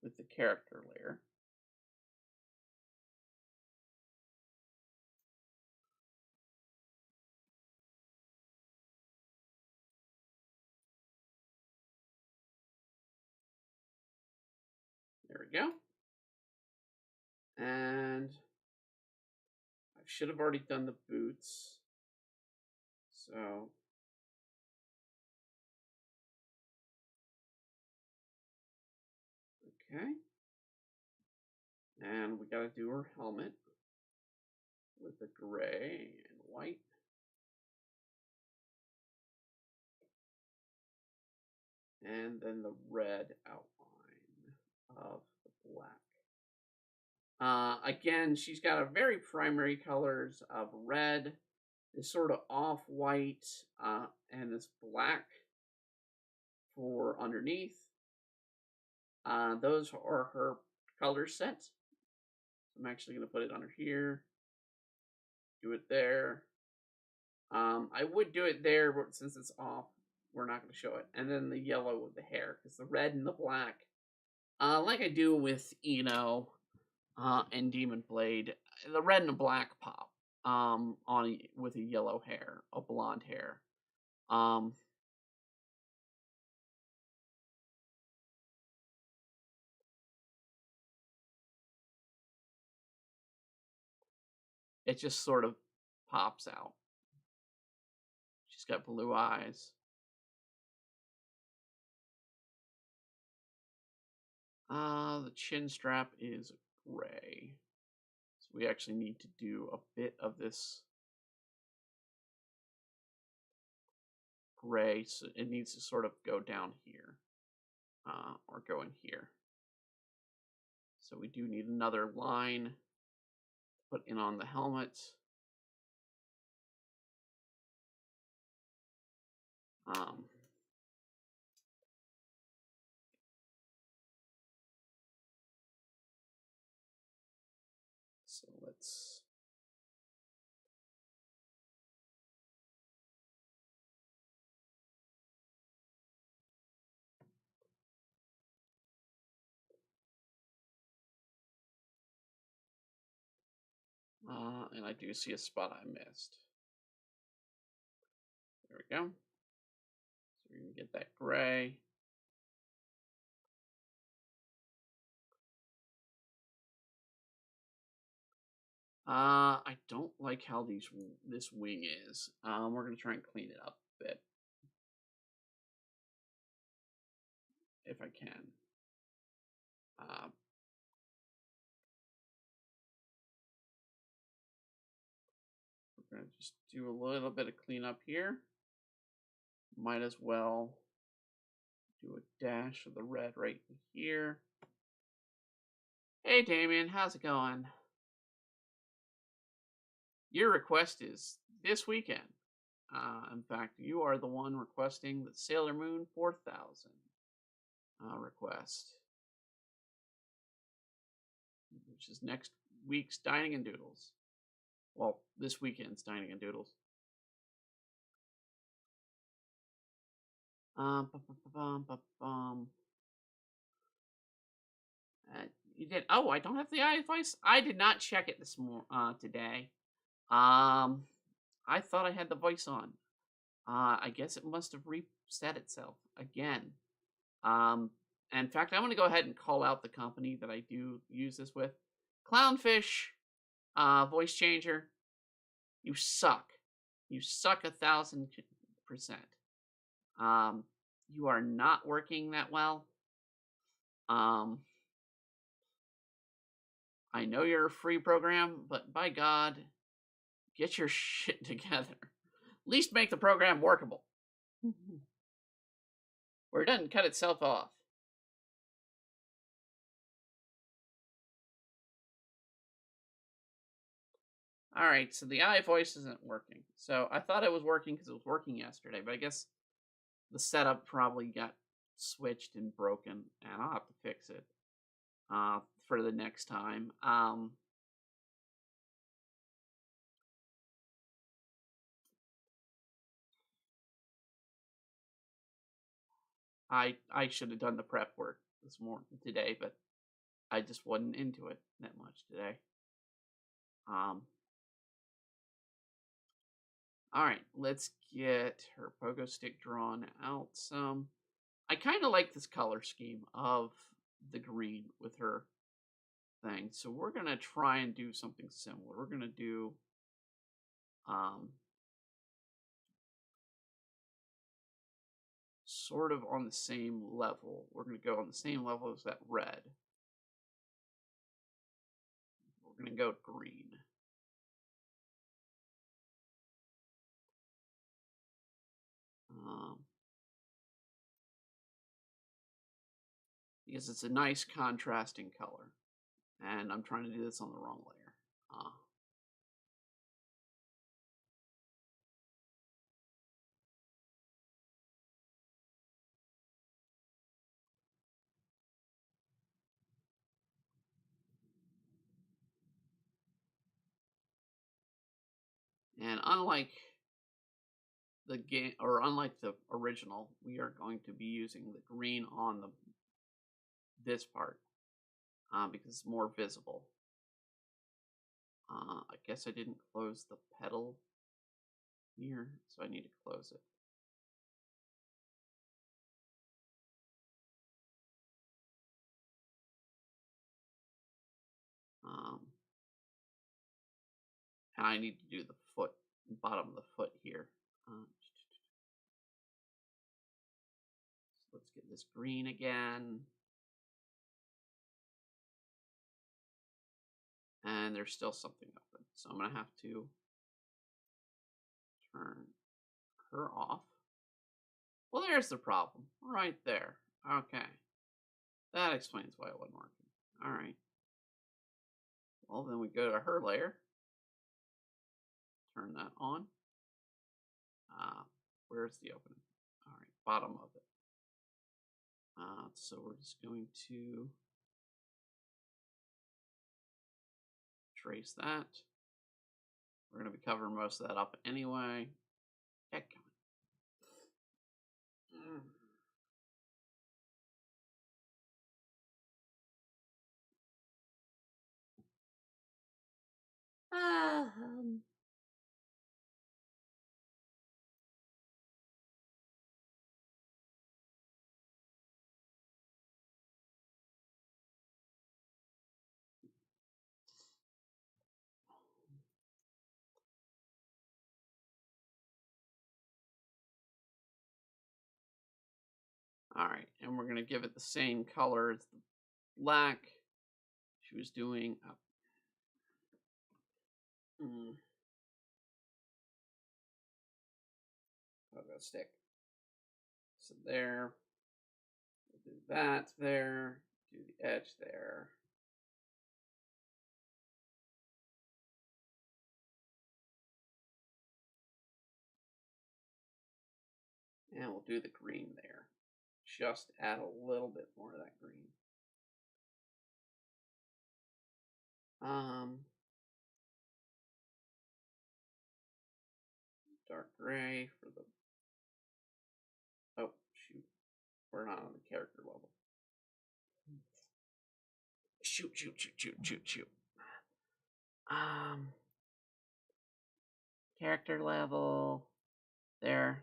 with the character layer. There we go. And I should have already done the boots. So okay. And we got to do her helmet with the gray and white. And then the red outline. of the black. Again, she's got a very primary colors of red, this sort of off-white, and this black for underneath. Those are her color sets. I'm actually going to put it under here, do it there. I would do it there, but since it's off, we're not going to show it. And then the yellow with the hair, because the red and the black, like I do with Eno and Demon Blade, the red and the black pop with a yellow hair, a blonde hair. It just sort of pops out. She's got blue eyes. The chin strap is gray. So we actually need to do a bit of this gray. So it needs to sort of go down here. Or go in here. So we do need another line to put in on the helmet. So let's and I do see a spot I missed. There we go. So we're gonna get that gray. I don't like how this wing is. We're gonna try and clean it up a bit. If I can. We're gonna just do a little bit of cleanup here. Might as well do a dash of the red right here. Hey Damien, how's it going? Your request is this weekend. In fact, you are the one requesting the Sailor Moon 4000 request, which is next week's Dining and Doodles. Well, this weekend's Dining and Doodles. You did. Oh, I don't have the eye voice. I did not check it today. I thought I had the voice on. I guess it must have reset itself again. In fact, I'm going to go ahead and call out the company that I do use this with. Clownfish, voice changer. You suck. You suck 1,000%. You are not working that well. I know you're a free program, but by God, get your shit together. At least make the program workable. Or it doesn't cut itself off. Alright, so the iVoice isn't working. So I thought it was working because it was working yesterday, but I guess the setup probably got switched and broken, and I'll have to fix it for the next time. I should have done the prep work today, but I just wasn't into it that much today. Alright, let's get her pogo stick drawn out some. I kind of like this color scheme of the green with her thing. So we're going to try and do something similar. We're going to do sort of on the same level. We're going to go on the same level as that red. We're going to go green. because it's a nice contrasting color. And I'm trying to do this on the wrong layer. And unlike the game, or unlike the original, we are going to be using the green on this part because it's more visible. I guess I didn't close the pedal here, so I need to close it. And I need to do the foot, bottom of the foot here. So let's get this green again. And there's still something open. So I'm going to have to turn her off. Well, there's the problem right there. Okay. That explains why it wasn't working. All right. Well, then we go to her layer. Turn that on. Where's the opening? All right, bottom of it. So we're just going to trace that. We're going to be covering most of that up anyway. Get going. All right, and we're going to give it the same color as the black she was doing up. Pogo stick. So there. We'll do that there. Do the edge there. And we'll do the green there. Just add a little bit more of that green. Dark gray for the. Oh, shoot. We're not on the character level. Shoot. Character level. There.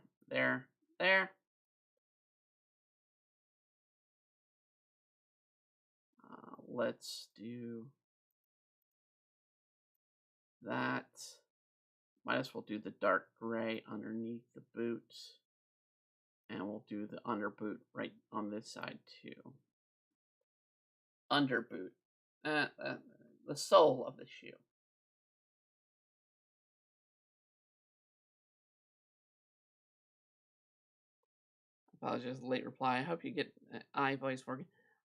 Let's do that. Might as well do the dark gray underneath the boot. And we'll do the under boot right on this side too. Under boot. The sole of the shoe. Apologize, late reply. I hope you get iVoice working.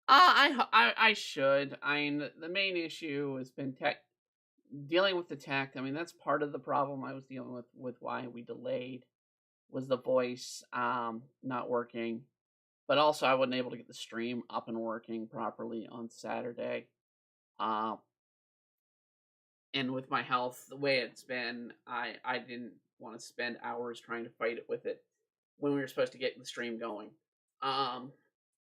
I should. I mean, the main issue has been dealing with the tech. I mean, that's part of the problem I was dealing with why we delayed was the voice not working. But also, I wasn't able to get the stream up and working properly on Saturday. And with my health, the way it's been, I didn't want to spend hours trying to fight it with it when we were supposed to get the stream going.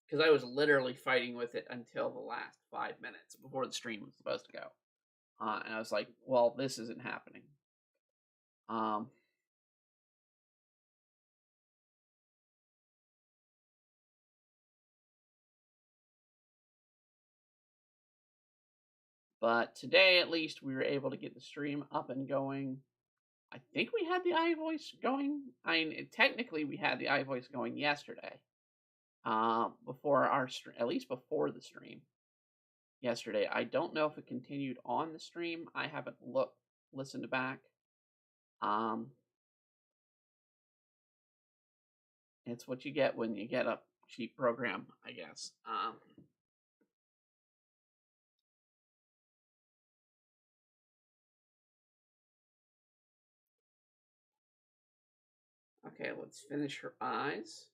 Because I was literally fighting with it until the last 5 minutes before the stream was supposed to go. And I was like, well, this isn't happening. But today, at least, we were able to get the stream up and going. I think we had the iVoice going. I mean, technically, we had the iVoice going yesterday. Before our stream, at least before the stream yesterday. I don't know if it continued on the stream. I haven't listened back. It's what you get when you get a cheap program, I guess. Okay, let's finish her eyes.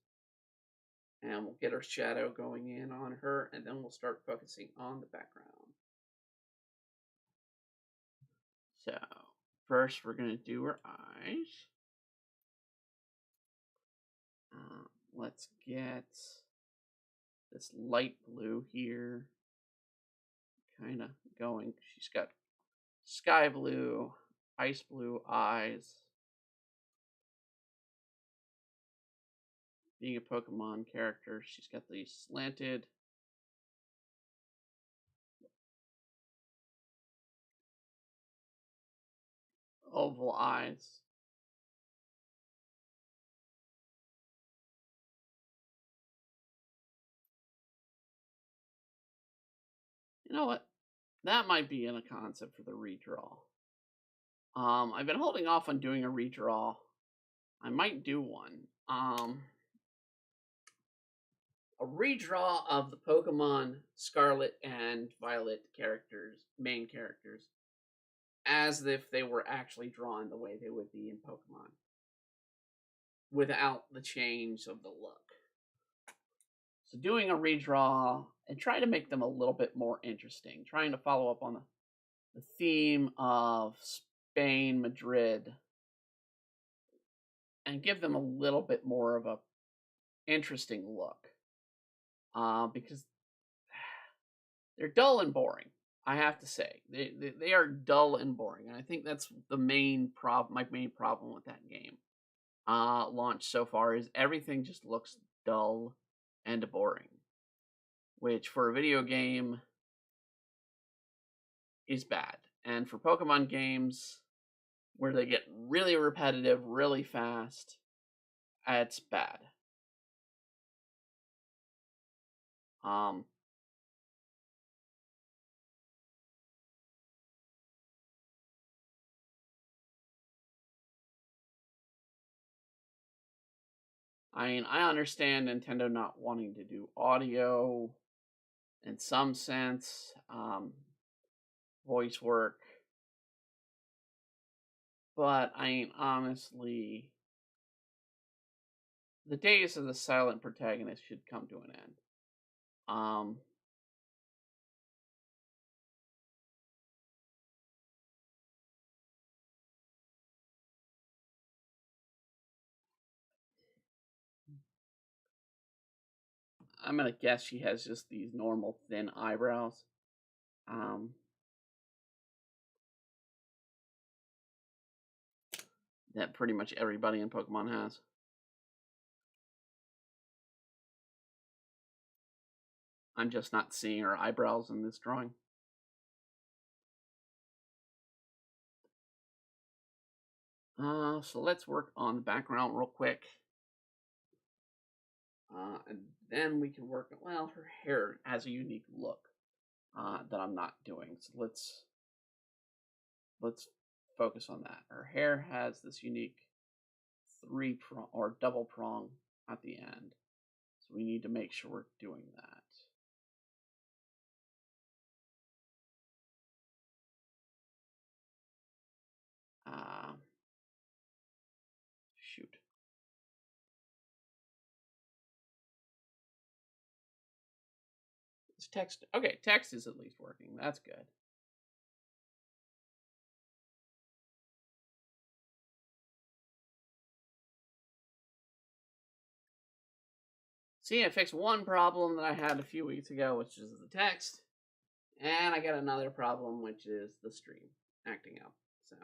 And we'll get our shadow going in on her, and then we'll start focusing on the background. So, first we're going to do her eyes. Let's get this light blue here kind of going. She's got sky blue, ice blue eyes. Being a Pokemon character, she's got these slanted oval eyes. You know what? That might be in a concept for the redraw. I've been holding off on doing a redraw. I might do one. A redraw of the Pokemon Scarlet and Violet characters, main characters, as if they were actually drawn the way they would be in Pokemon, without the change of the look. So doing a redraw and try to make them a little bit more interesting, trying to follow up on the theme of Spain, Madrid, and give them a little bit more of a interesting look. Because they're dull and boring. I have to say, they are dull and boring, and I think that's the main problem. My main problem with that game launch so far is everything just looks dull and boring, which for a video game is bad. And for Pokemon games where they get really repetitive really fast, it's bad. Um, I mean, I understand Nintendo not wanting to do audio in some sense, voice work, but I mean, honestly, the days of the silent protagonist should come to an end. Um, I'm gonna guess she has just these normal thin eyebrows. Um, that pretty much everybody in Pokemon has. I'm just not seeing her eyebrows in this drawing. So let's work on the background real quick. And then we can work, well, her hair has a unique look that I'm not doing. So let's focus on that. Her hair has this unique three prong or double prong at the end. So we need to make sure we're doing that. Shoot. This text, okay, text is at least working. That's good. See, I fixed one problem that I had a few weeks ago, which is the text. And I got another problem, which is the stream acting up. So,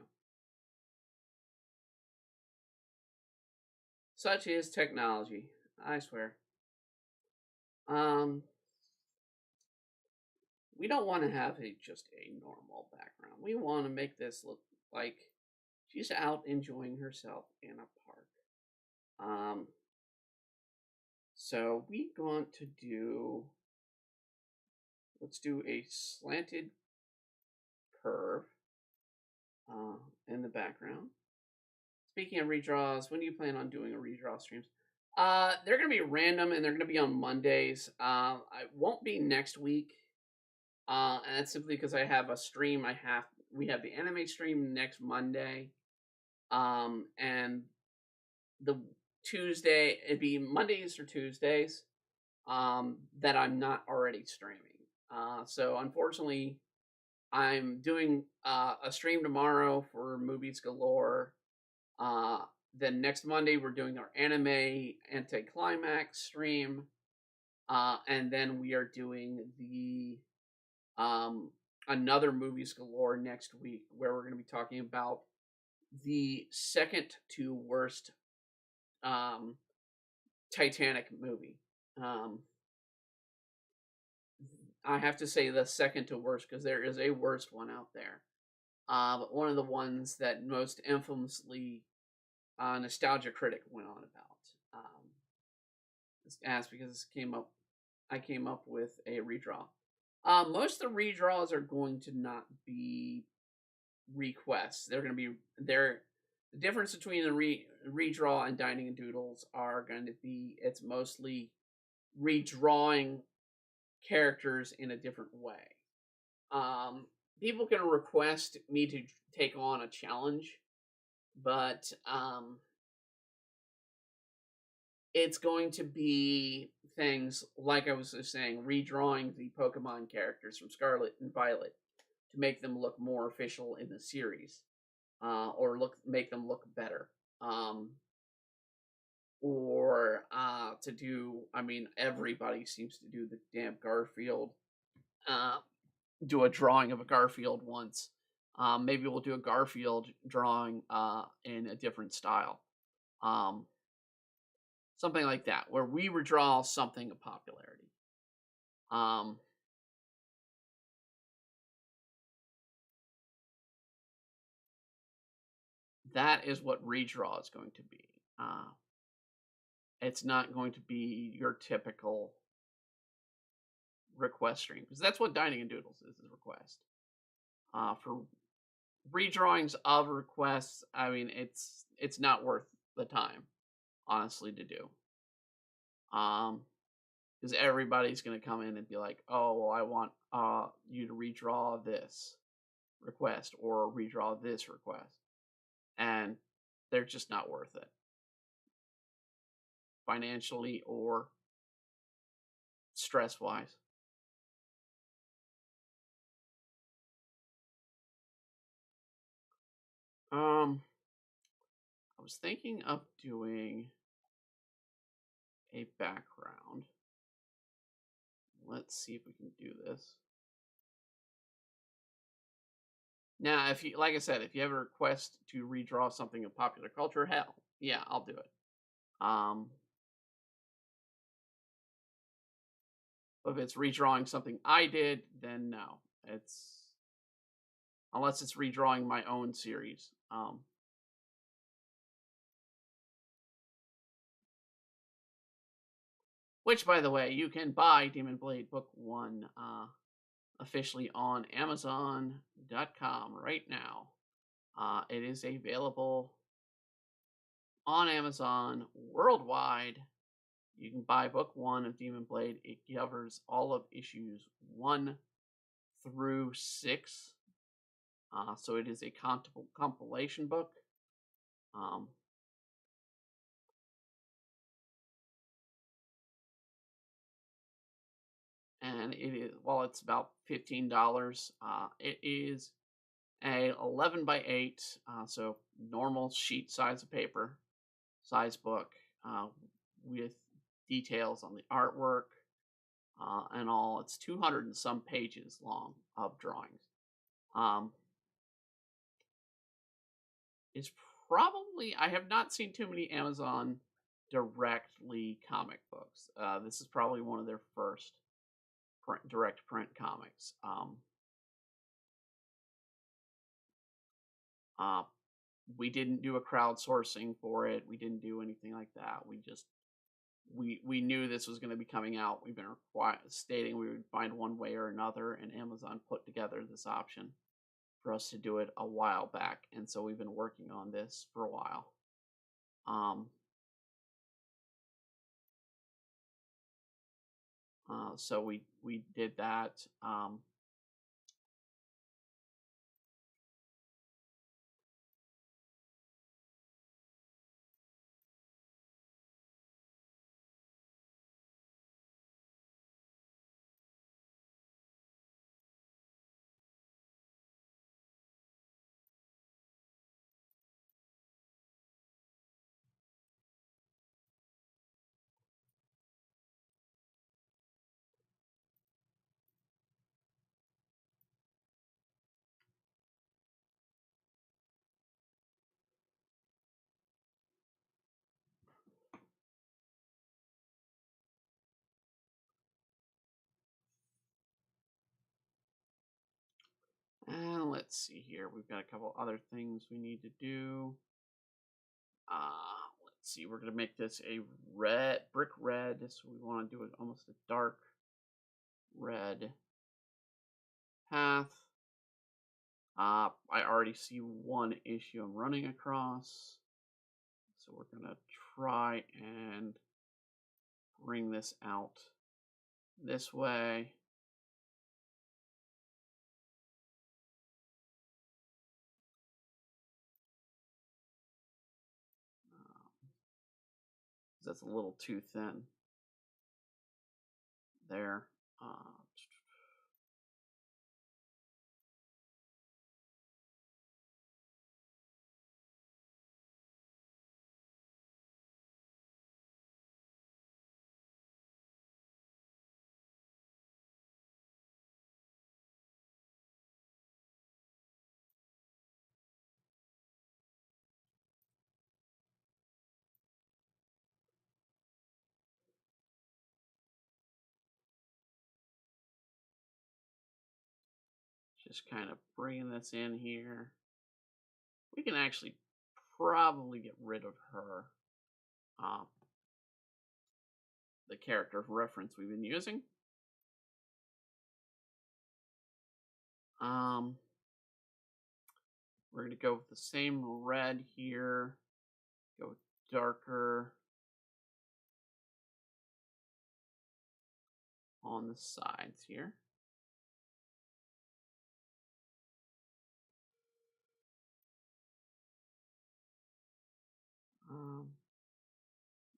such is technology, I swear. We don't want to have just a normal background. We want to make this look like she's out enjoying herself in a park. So we want to do, let's do a slanted curve in the background. Speaking of redraws, when do you plan on doing a redraw streams? They're gonna be random and they're gonna be on Mondays. I won't be next week, and that's simply because I have a stream. We have the anime stream next Monday, and the Tuesday, it'd be Mondays or Tuesdays, that I'm not already streaming. So unfortunately, I'm doing a stream tomorrow for Movies Galore. Uh, then next Monday, we're doing our anime anticlimax stream. And then we are doing the um, another Movies Galore next week, where we're going to be talking about the second to worst um, Titanic movie. Um, I have to say the second to worst because there is a worst one out there. But one of the ones that most infamously Nostalgia Critic went on about. Asked because I came up with a redraw. Most of the redraws are going to not be requests. They're going to be the difference between the redraw and Dining and Doodles are going to be it's mostly redrawing characters in a different way. People can request me to take on a challenge, but it's going to be things like I was just saying, redrawing the Pokemon characters from Scarlet and Violet to make them look more official in the series, or make them look better. Or to do, I mean, everybody seems to do the damn Garfield. Do a drawing of a Garfield once. Maybe we'll do a Garfield drawing in a different style. Something like that, where we redraw something of popularity. That is what redraw is going to be. It's not going to be your typical request stream, because that's what Dining and Doodles is a request. For redrawings of requests, I mean, it's not worth the time, honestly, to do. Because everybody's going to come in and be like, oh, well, I want you to redraw this request or redraw this request. And they're just not worth it, financially or stress wise. I was thinking of doing a background. Let's see if we can do this. Now, if you, like I said, if you have a request to redraw something of popular culture, hell, yeah, I'll do it. But if it's redrawing something I did, then no. It's unless it's redrawing my own series. Which, by the way, you can buy Demon Blade Book 1 officially on Amazon.com right now. It is available on Amazon worldwide. You can buy Book 1 of Demon Blade. It covers all of issues 1 through 6. So it is a compilation book. And it is, well, it's about $15. It is a 11 by 8, so normal sheet size of paper size book, with details on the artwork and all. It's 200 and some pages long of drawings. It's probably, I have not seen too many Amazon directly comic books. This is probably one of their first direct print comics. We didn't do a crowdsourcing for it. We didn't do anything like that. We knew this was going to be coming out. We've been stating we would find one way or another, and Amazon put together this option for us to do it a while back, and so we've been working on this for a while. So we did that. And let's see here. We've got a couple other things we need to do. Let's see. We're going to make this a brick red. So we want to do it almost a dark red path. I already see one issue I'm running across. So we're going to try and bring this out this way. That's a little too thin there. Just kind of bringing this in here. We can actually probably get rid of her. The character reference we've been using. We're going to go with the same red here. Go darker on the sides here.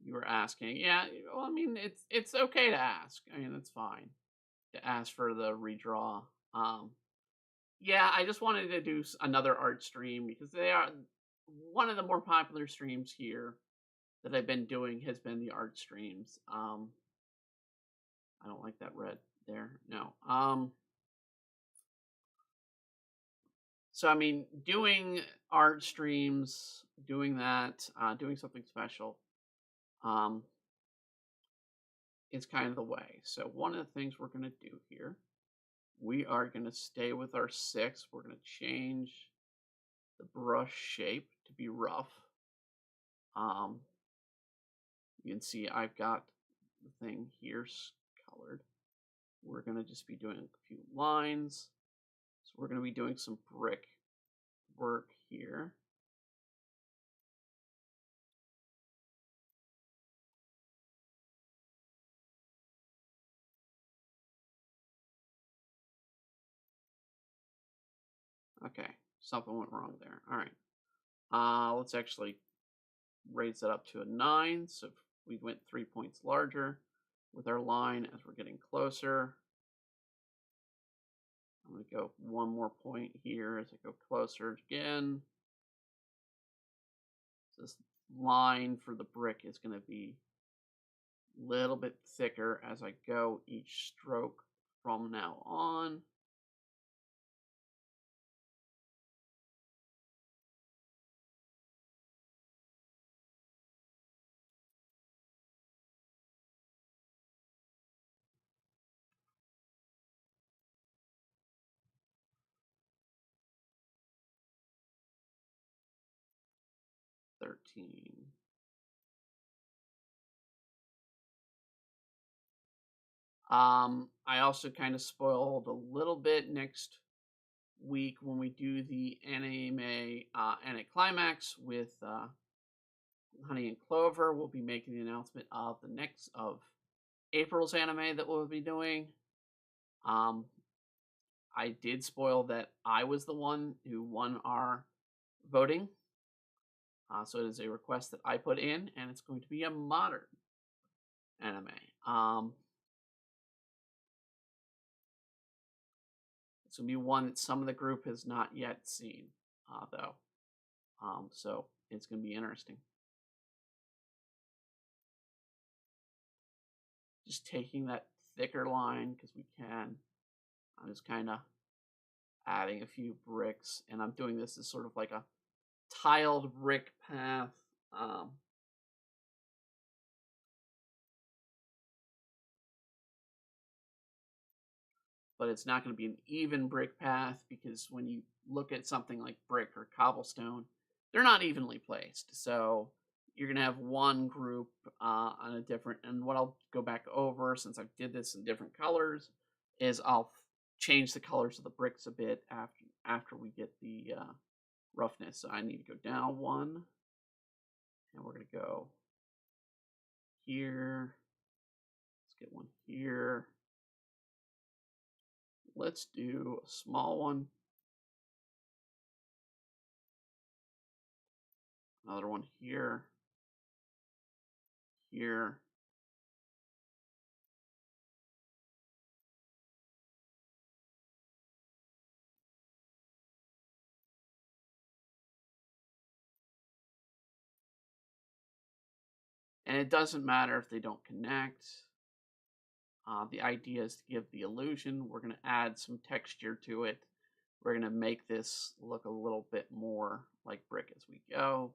You were asking, yeah. Well, I mean, it's okay to ask. I mean, it's fine to ask for the redraw. Yeah, I just wanted to do another art stream because they are one of the more popular streams here that I've been doing has been the art streams. I don't like that red there. No. So I mean, doing art streams, doing that, doing something special, is kind of the way. So one of the things we're gonna do here, we are gonna stay with our 6. We're gonna change the brush shape to be rough. You can see I've got the thing here colored. We're gonna just be doing a few lines. So we're gonna be doing some brick work here. Okay, something went wrong there. All right. Let's actually raise it up to a 9. So we went 3 points larger with our line as we're getting closer. I'm going to go 1 more point here as I go closer again. So this line for the brick is going to be a little bit thicker as I go each stroke from now on. I also kind of spoiled a little bit next week when we do the anime climax with Honey and Clover. We'll be making the announcement of the next of April's anime that we'll be doing. I did spoil that I was the one who won our voting. So it is a request that I put in, and it's going to be a modern anime. It's going to be one that some of the group has not yet seen, though. So it's going to be interesting. Just taking that thicker line because we can. I'm just kind of adding a few bricks, and I'm doing this as sort of like a tiled brick path. but it's not going to be an even brick path because when you look at something like brick or cobblestone, they're not evenly placed. So you're going to have one group on a different, and what I'll go back over since I did this in different colors is I'll change the colors of the bricks a bit after we get the roughness. So I need to go down one, and we're going to go here. Let's get one here. Let's do a small one. Another one here. Here. And it doesn't matter if they don't connect. The idea is to give the illusion. We're going to add some texture to it. We're going to make this look a little bit more like brick as we go.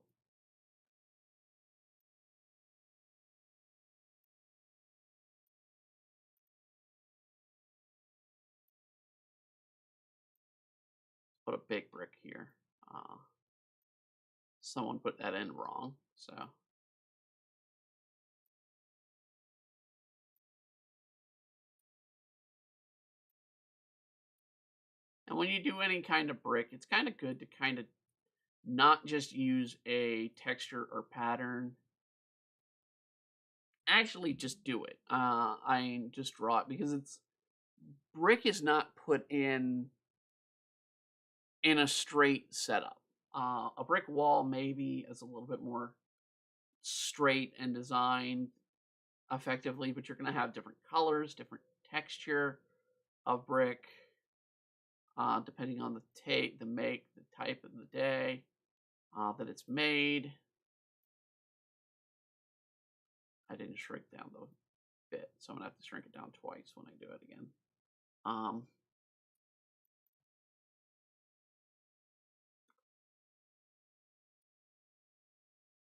Put a big brick here. Someone put that in wrong, so. And when you do any kind of brick, it's kind of good to kind of not just use a texture or pattern. Actually, just do it. I just draw it because brick is not put in a straight setup. A brick wall maybe is a little bit more straight and designed effectively, but you're going to have different colors, different texture of brick, depending on the make, the type of the day that it's made. I didn't shrink down the bit, so I'm gonna have to shrink it down twice when I do it again.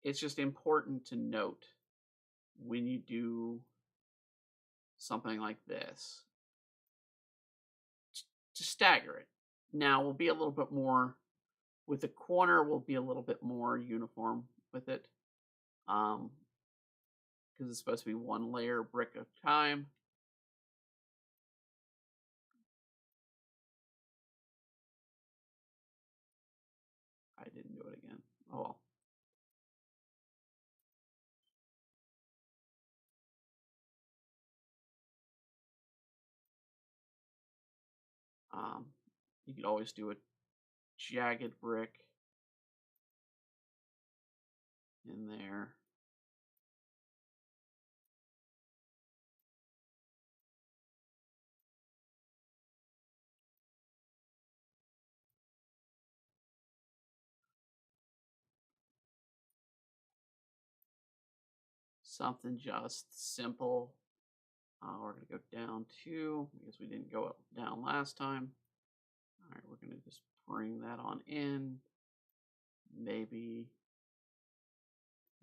It's just important to note when you do something like this to stagger it. Now we'll be a little bit more with the corner. We'll be a little bit more uniform with it, because it's supposed to be one layer brick at a time. I didn't do it again. Oh well. You could always do a jagged brick in there. Something just simple. We're going to go down 2 because we didn't go down last time. All right, we're going to just bring that on in. Maybe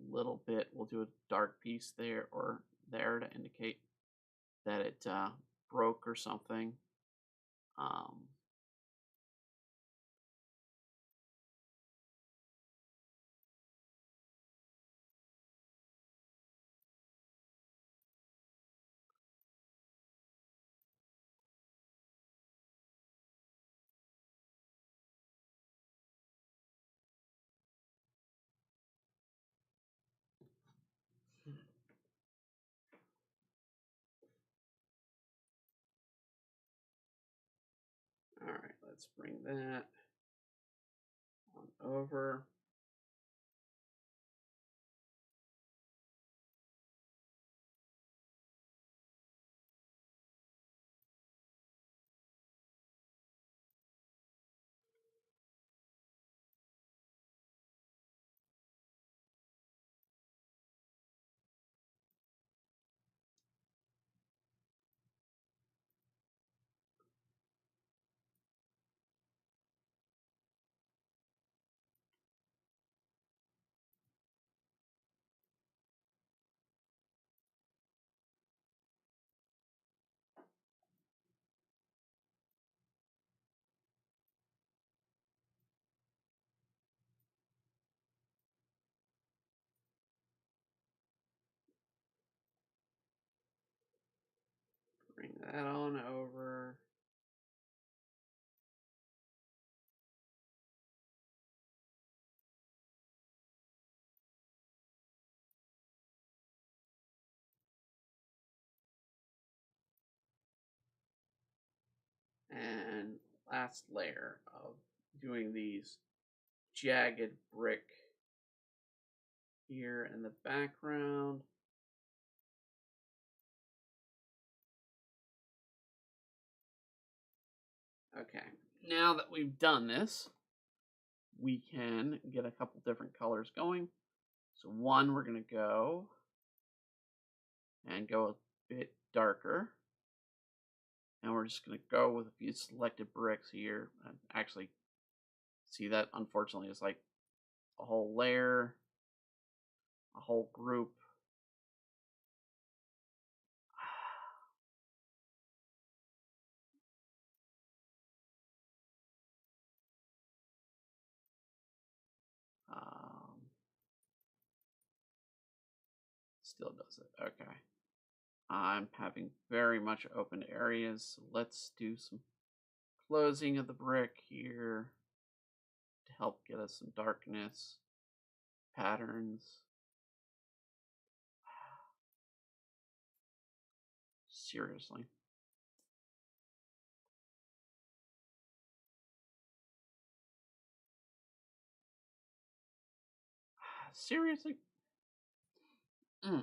a little bit. We'll do a dark piece there or there to indicate that it broke or something. All right, let's bring that on over. Head on over. And last layer of doing these jagged brick here in the background. Okay, now that we've done this, we can get a couple different colors going. So one, we're going to go a bit darker. And we're just going to go with a few selected bricks here. And actually, see that unfortunately is like a whole layer, a whole group. Still does it. Okay. I'm having very much open areas. So let's do some closing of the brick here to help get us some darkness patterns. Seriously. Seriously? Mm.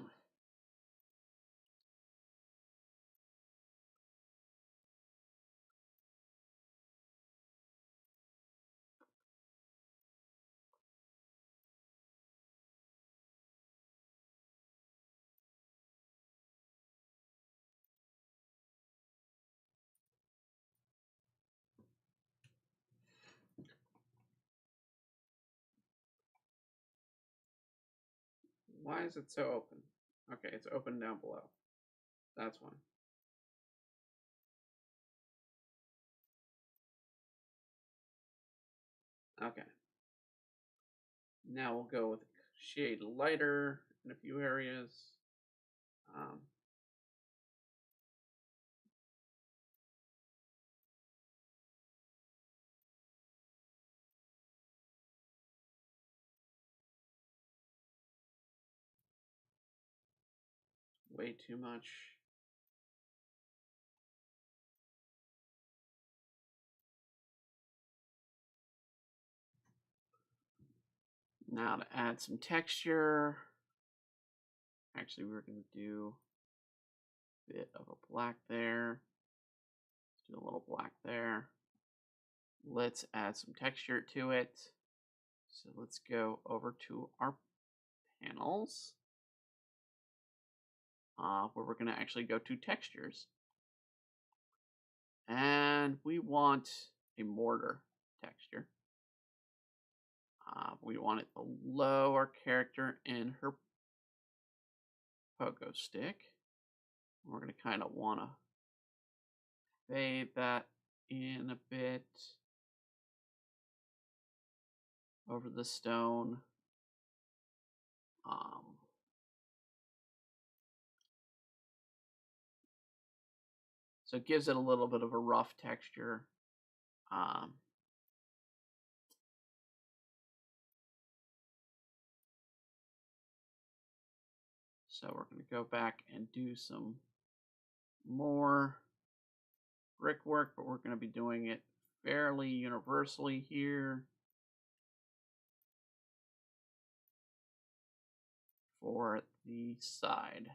Why is it so open? Okay, it's open down below. That's one. Okay. Now we'll go with a shade lighter in a few areas. Um, way too much. Now to add some texture. Actually, we're going to do a bit of a black there. Let's do a little black there. Let's add some texture to it. So let's go over to our panels, where we're going to actually go to textures. And we want a mortar texture. We want it below our character in her pogo stick. We're going to kind of want to fade that in a bit over the stone. So it gives it a little bit of a rough texture. So we're going to go back and do some more brickwork, but we're going to be doing it fairly universally here for the side.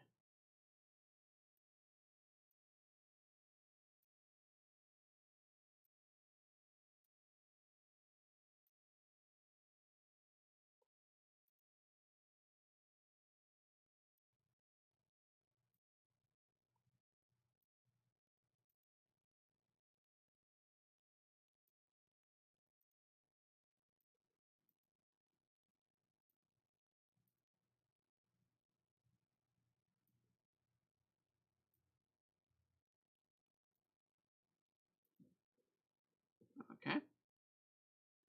Okay.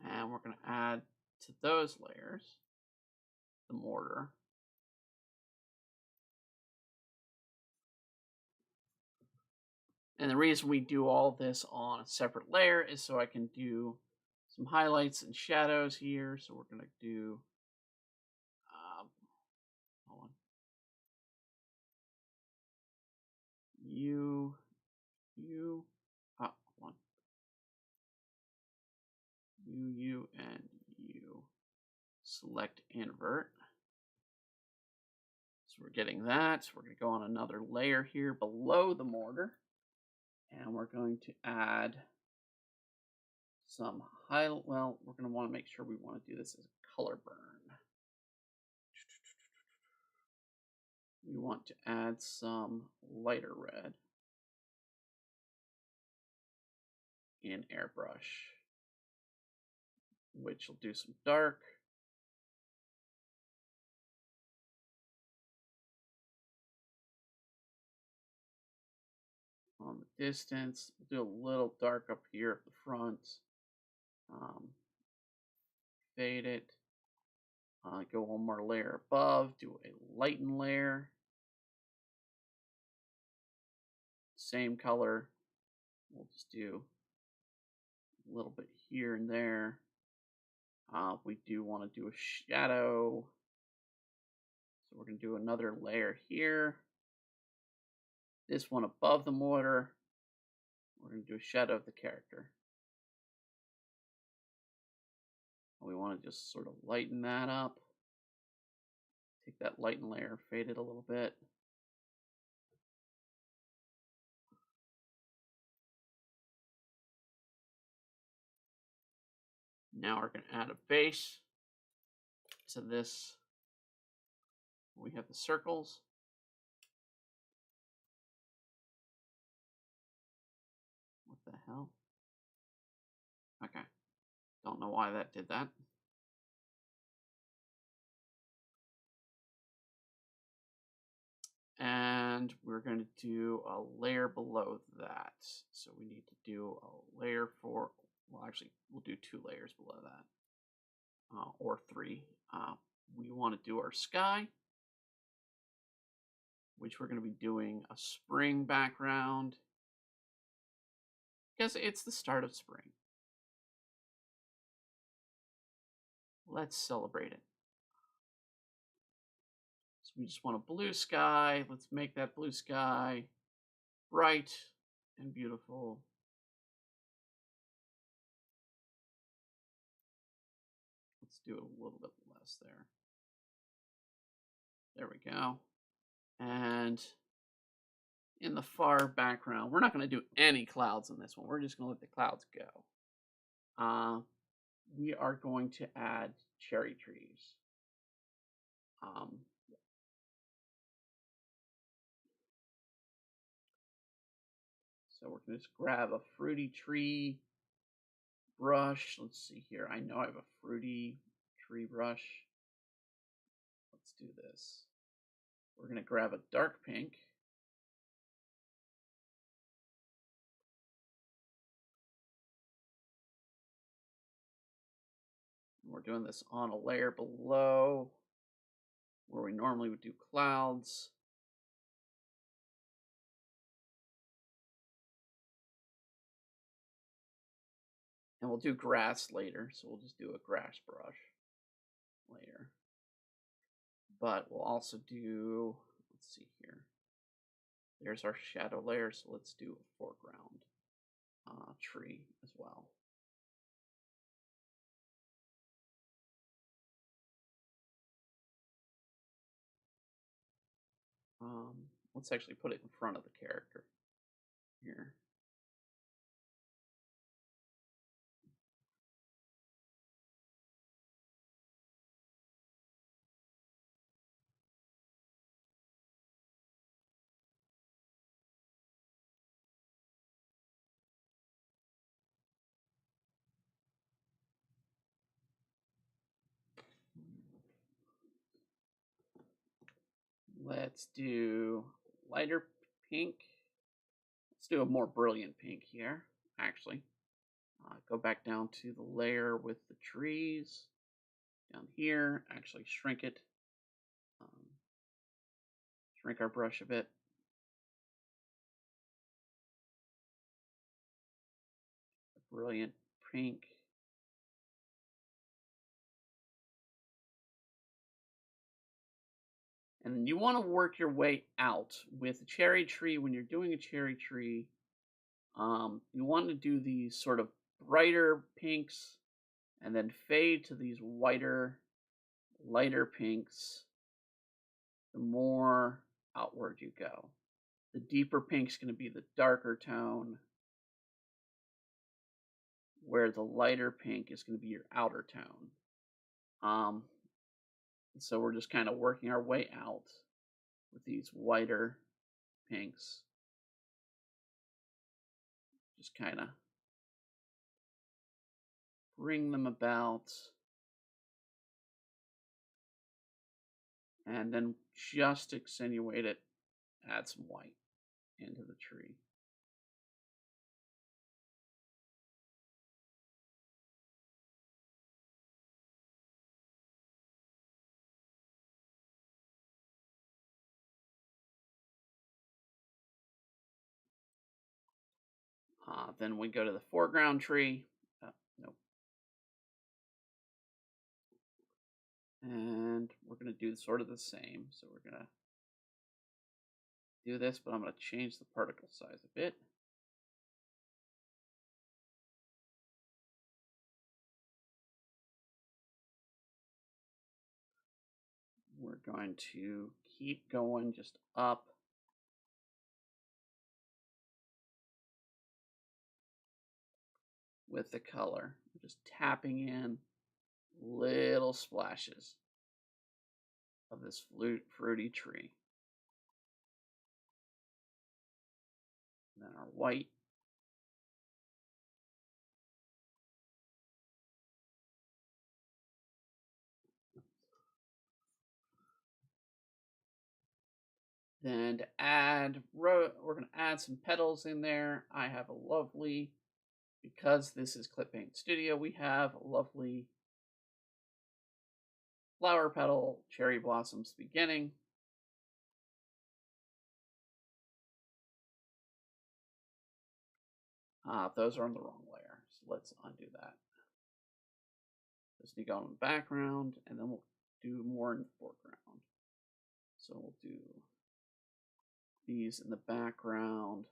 And we're going to add to those layers the mortar. And the reason we do all this on a separate layer is so I can do some highlights and shadows here. So we're going to do, hold on, you, hold on, you, and you. Select invert. So we're getting that. So we're going to go on another layer here below the mortar. And we're going to add some highlight. Well, we're going to want to make sure we want to do this as a color burn. We want to add some lighter red in airbrush, which will do some dark. On the distance, we'll do a little dark up here at the front. Fade it. Go one more layer above, do a lighten layer. Same color. We'll just do a little bit here and there. We do want to do a shadow. So we're going to do another layer here. This one above the mortar. We're going to do a shadow of the character. We want to just sort of lighten that up. Take that lighten layer, fade it a little bit. Now we're going to add a base to this. We have the circles. What the hell? Okay. Don't know why that did that. And we're going to do a layer below that. So we need to do a layer for, well, actually, we'll do 2 layers below that, or 3. We want to do our sky, which we're going to be doing a spring background, because it's the start of spring. Let's celebrate it. So we just want a blue sky. Let's make that blue sky bright and beautiful. Let's do it a little bit less there. There we go. And in the far background, we're not going to do any clouds in this one. We're just going to let the clouds go. We are going to add cherry trees. So we're going to just grab a fruity tree brush. Let's see here. I know I have a fruity tree brush. Let's do this. We're going to grab a dark pink. And we're doing this on a layer below where we normally would do clouds. And we'll do grass later, so we'll just do a grass brush later. But we'll also do, let's see here. There's our shadow layer, so let's do a foreground tree as well. Let's actually put it in front of the character here. Let's do lighter pink. Let's do a more brilliant pink here, actually. Go back down to the layer with the trees. Down here, actually shrink it. Shrink our brush a bit. brilliant pink. And you want to work your way out with a cherry tree. When you're doing a cherry tree, you want to do these sort of brighter pinks and then fade to these whiter, lighter pinks the more outward you go. The deeper pink's going to be the darker tone, where the lighter pink is going to be your outer tone. So we're just kind of working our way out with these whiter pinks. Just kind of bring them about. And then just accentuate it, add some white into the tree. Then we go to the foreground tree. Nope. And we're going to do sort of the same. So we're going to do this, but I'm going to change the particle size a bit. We're going to keep going just up. With the color. We're just tapping in little splashes of this fruity tree. And then our white. Then to add, we're going to add some petals in there. I have a lovely, because this is Clip Paint Studio, we have a lovely flower petal cherry blossoms beginning. Those are on the wrong layer, so let's undo that. Just need to go in the background, and then we'll do more in the foreground. So we'll do these in the background,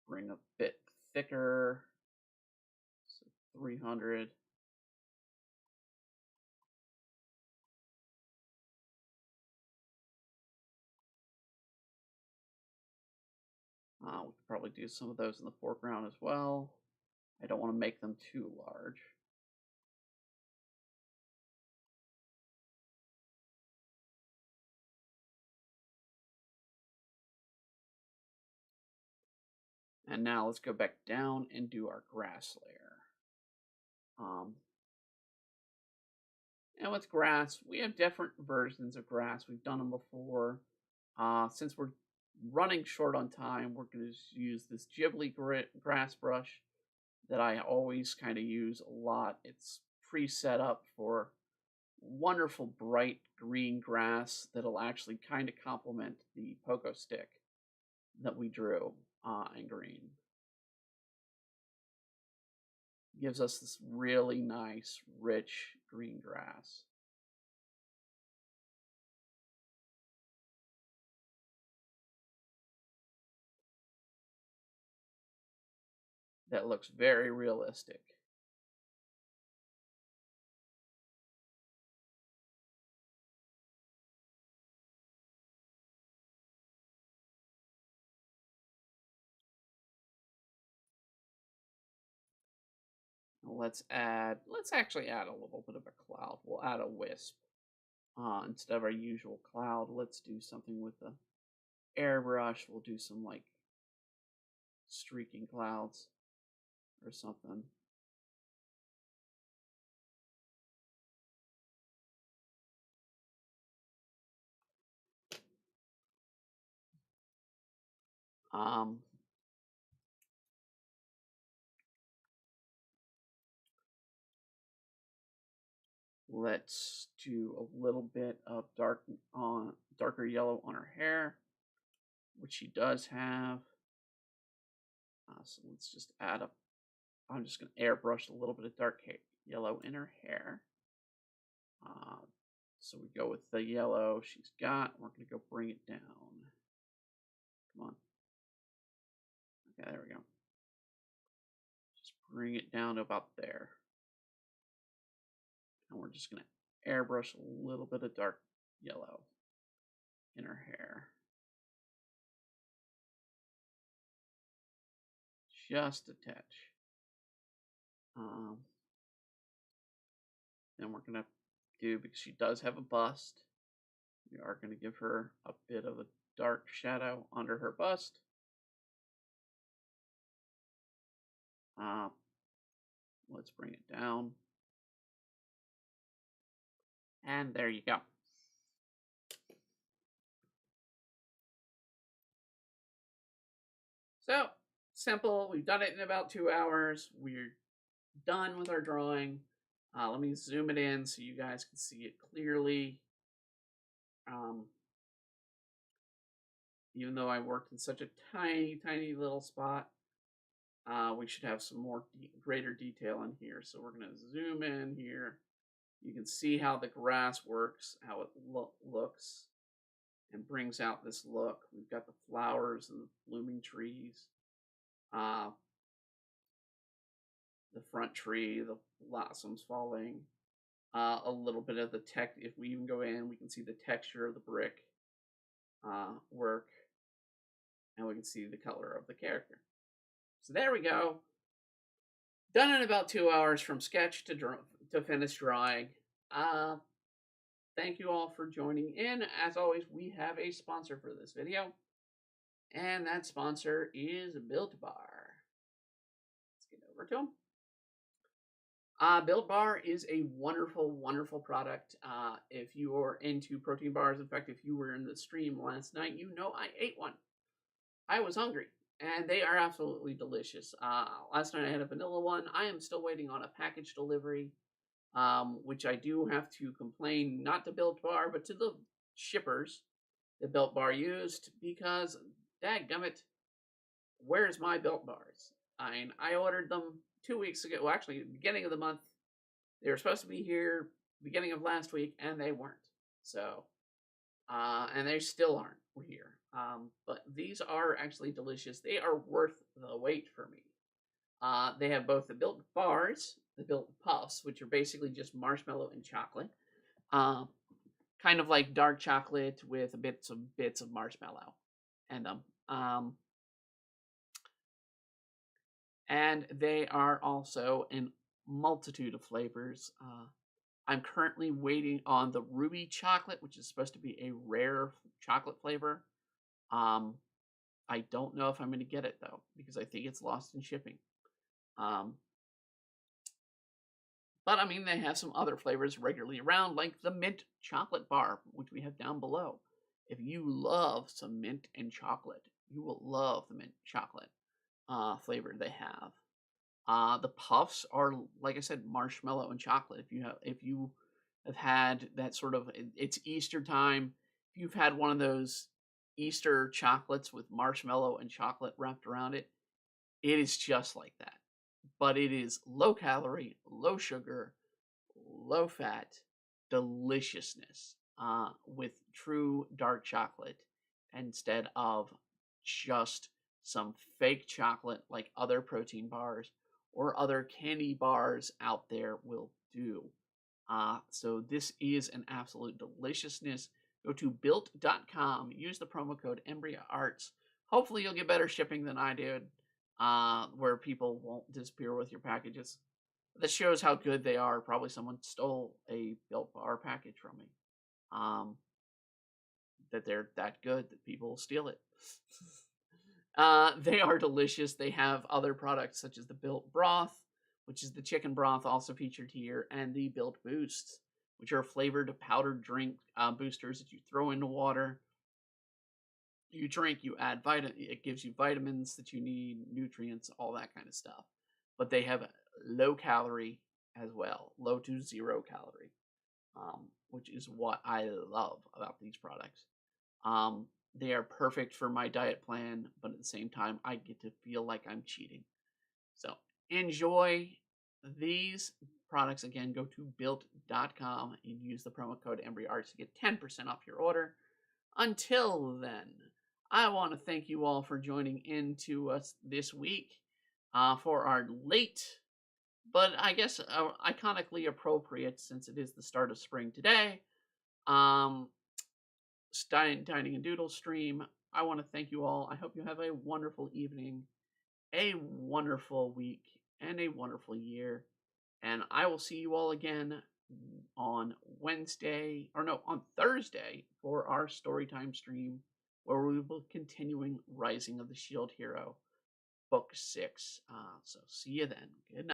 bring a bit thicker, so 300. We could probably do some of those in the foreground as well. I don't want to make them too large. And now let's go back down and do our grass layer. And with grass, we have different versions of grass. We've done them before. Since we're running short on time, we're going to use this Ghibli grass brush that I always kind of use a lot. It's pre-set up for wonderful bright green grass that'll actually kind of complement the pogo stick that we drew in green. Gives us this really nice, rich green grass. That looks very realistic. Let's actually add a little bit of a cloud. We'll add a wisp. Instead of our usual cloud, let's do something with the airbrush. We'll do some like streaking clouds or something. Let's do a little bit of darker yellow on her hair, which she does have. So let's just add I'm just going to airbrush a little bit of dark yellow in her hair. So we go with the yellow she's got. We're going to go bring it down. Come on. Okay, there we go. Just bring it down to about there. And we're just going to airbrush a little bit of dark yellow in her hair. Just a touch. Then we're going to do, because she does have a bust, we are going to give her a bit of a dark shadow under her bust. Let's bring it down. And there you go. So, simple. We've done it in about 2 hours. We're done with our drawing. Let me zoom it in so you guys can see it clearly. Even though I worked in such a tiny, tiny little spot, we should have some more greater detail in here. So we're going to zoom in here. You can see how the grass works, how it looks, and brings out this look. We've got the flowers and the blooming trees. The front tree, the blossoms falling. A little bit of the if we even go in, we can see the texture of the brick work. And we can see the color of the character. So there we go. Done in about 2 hours from sketch to finished drawing. Thank you all for joining in. As always, we have a sponsor for this video. And that sponsor is Built Bar. Let's get over to them. Built Bar is a wonderful, wonderful product. If you are into protein bars, in fact, if you were in the stream last night, you know I ate one. I was hungry, and they are absolutely delicious. Last night I had a vanilla one. I am still waiting on a package delivery, which I do have to complain, not to Built Bar, but to the shippers that Built Bar used, because, dadgummit, where's my Built Bars? I ordered them 2 weeks ago. Well, actually, beginning of the month. They were supposed to be here beginning of last week, and they weren't. So, and they still aren't here. But these are actually delicious. They are worth the wait for me. They have both the Built Bars, the Built Puffs, which are basically just marshmallow and chocolate. Kind of like dark chocolate with bits of marshmallow in them. And they are also in multitude of flavors. I'm currently waiting on the ruby chocolate, which is supposed to be a rare chocolate flavor. I don't know if I'm going to get it, though, because I think it's lost in shipping. But, I mean, they have some other flavors regularly around, like the mint chocolate bar, which we have down below. If you love some mint and chocolate, you will love the mint chocolate flavor they have. The puffs are, like I said, marshmallow and chocolate. If you have had that sort of, it's Easter time, if you've had one of those Easter chocolates with marshmallow and chocolate wrapped around it, it is just like that. But it is low calorie, low sugar, low fat deliciousness with true dark chocolate instead of just some fake chocolate like other protein bars or other candy bars out there will do. So this is an absolute deliciousness. Go to built.com, use the promo code EmbryoArts. Hopefully you'll get better shipping than I did, where people won't disappear with your packages. This shows how good they are. Probably someone stole a Built Bar package from me. That they're that good that people will steal it. They are delicious. They have other products such as the Built Broth, which is the chicken broth also featured here, and the Built Boosts, which are flavored powdered drink boosters that you throw into water. You drink, you add it gives you vitamins that you need, nutrients, all that kind of stuff. But they have low calorie as well, low to 0 calorie, which is what I love about these products. They are perfect for my diet plan, but at the same time, I get to feel like I'm cheating. So enjoy these products. Again, go to built.com and use the promo code EmbryArts to get 10% off your order. Until then, I want to thank you all for joining in to us this week for our late, but I guess iconically appropriate, since it is the start of spring today, um, Dining and Doodle stream. I want to thank you all. I hope you have a wonderful evening, a wonderful week, and a wonderful year. And I will see you all again on on Thursday for our Storytime stream, where we will be continuing Rising of the Shield Hero, Book 6. So see you then. Good night.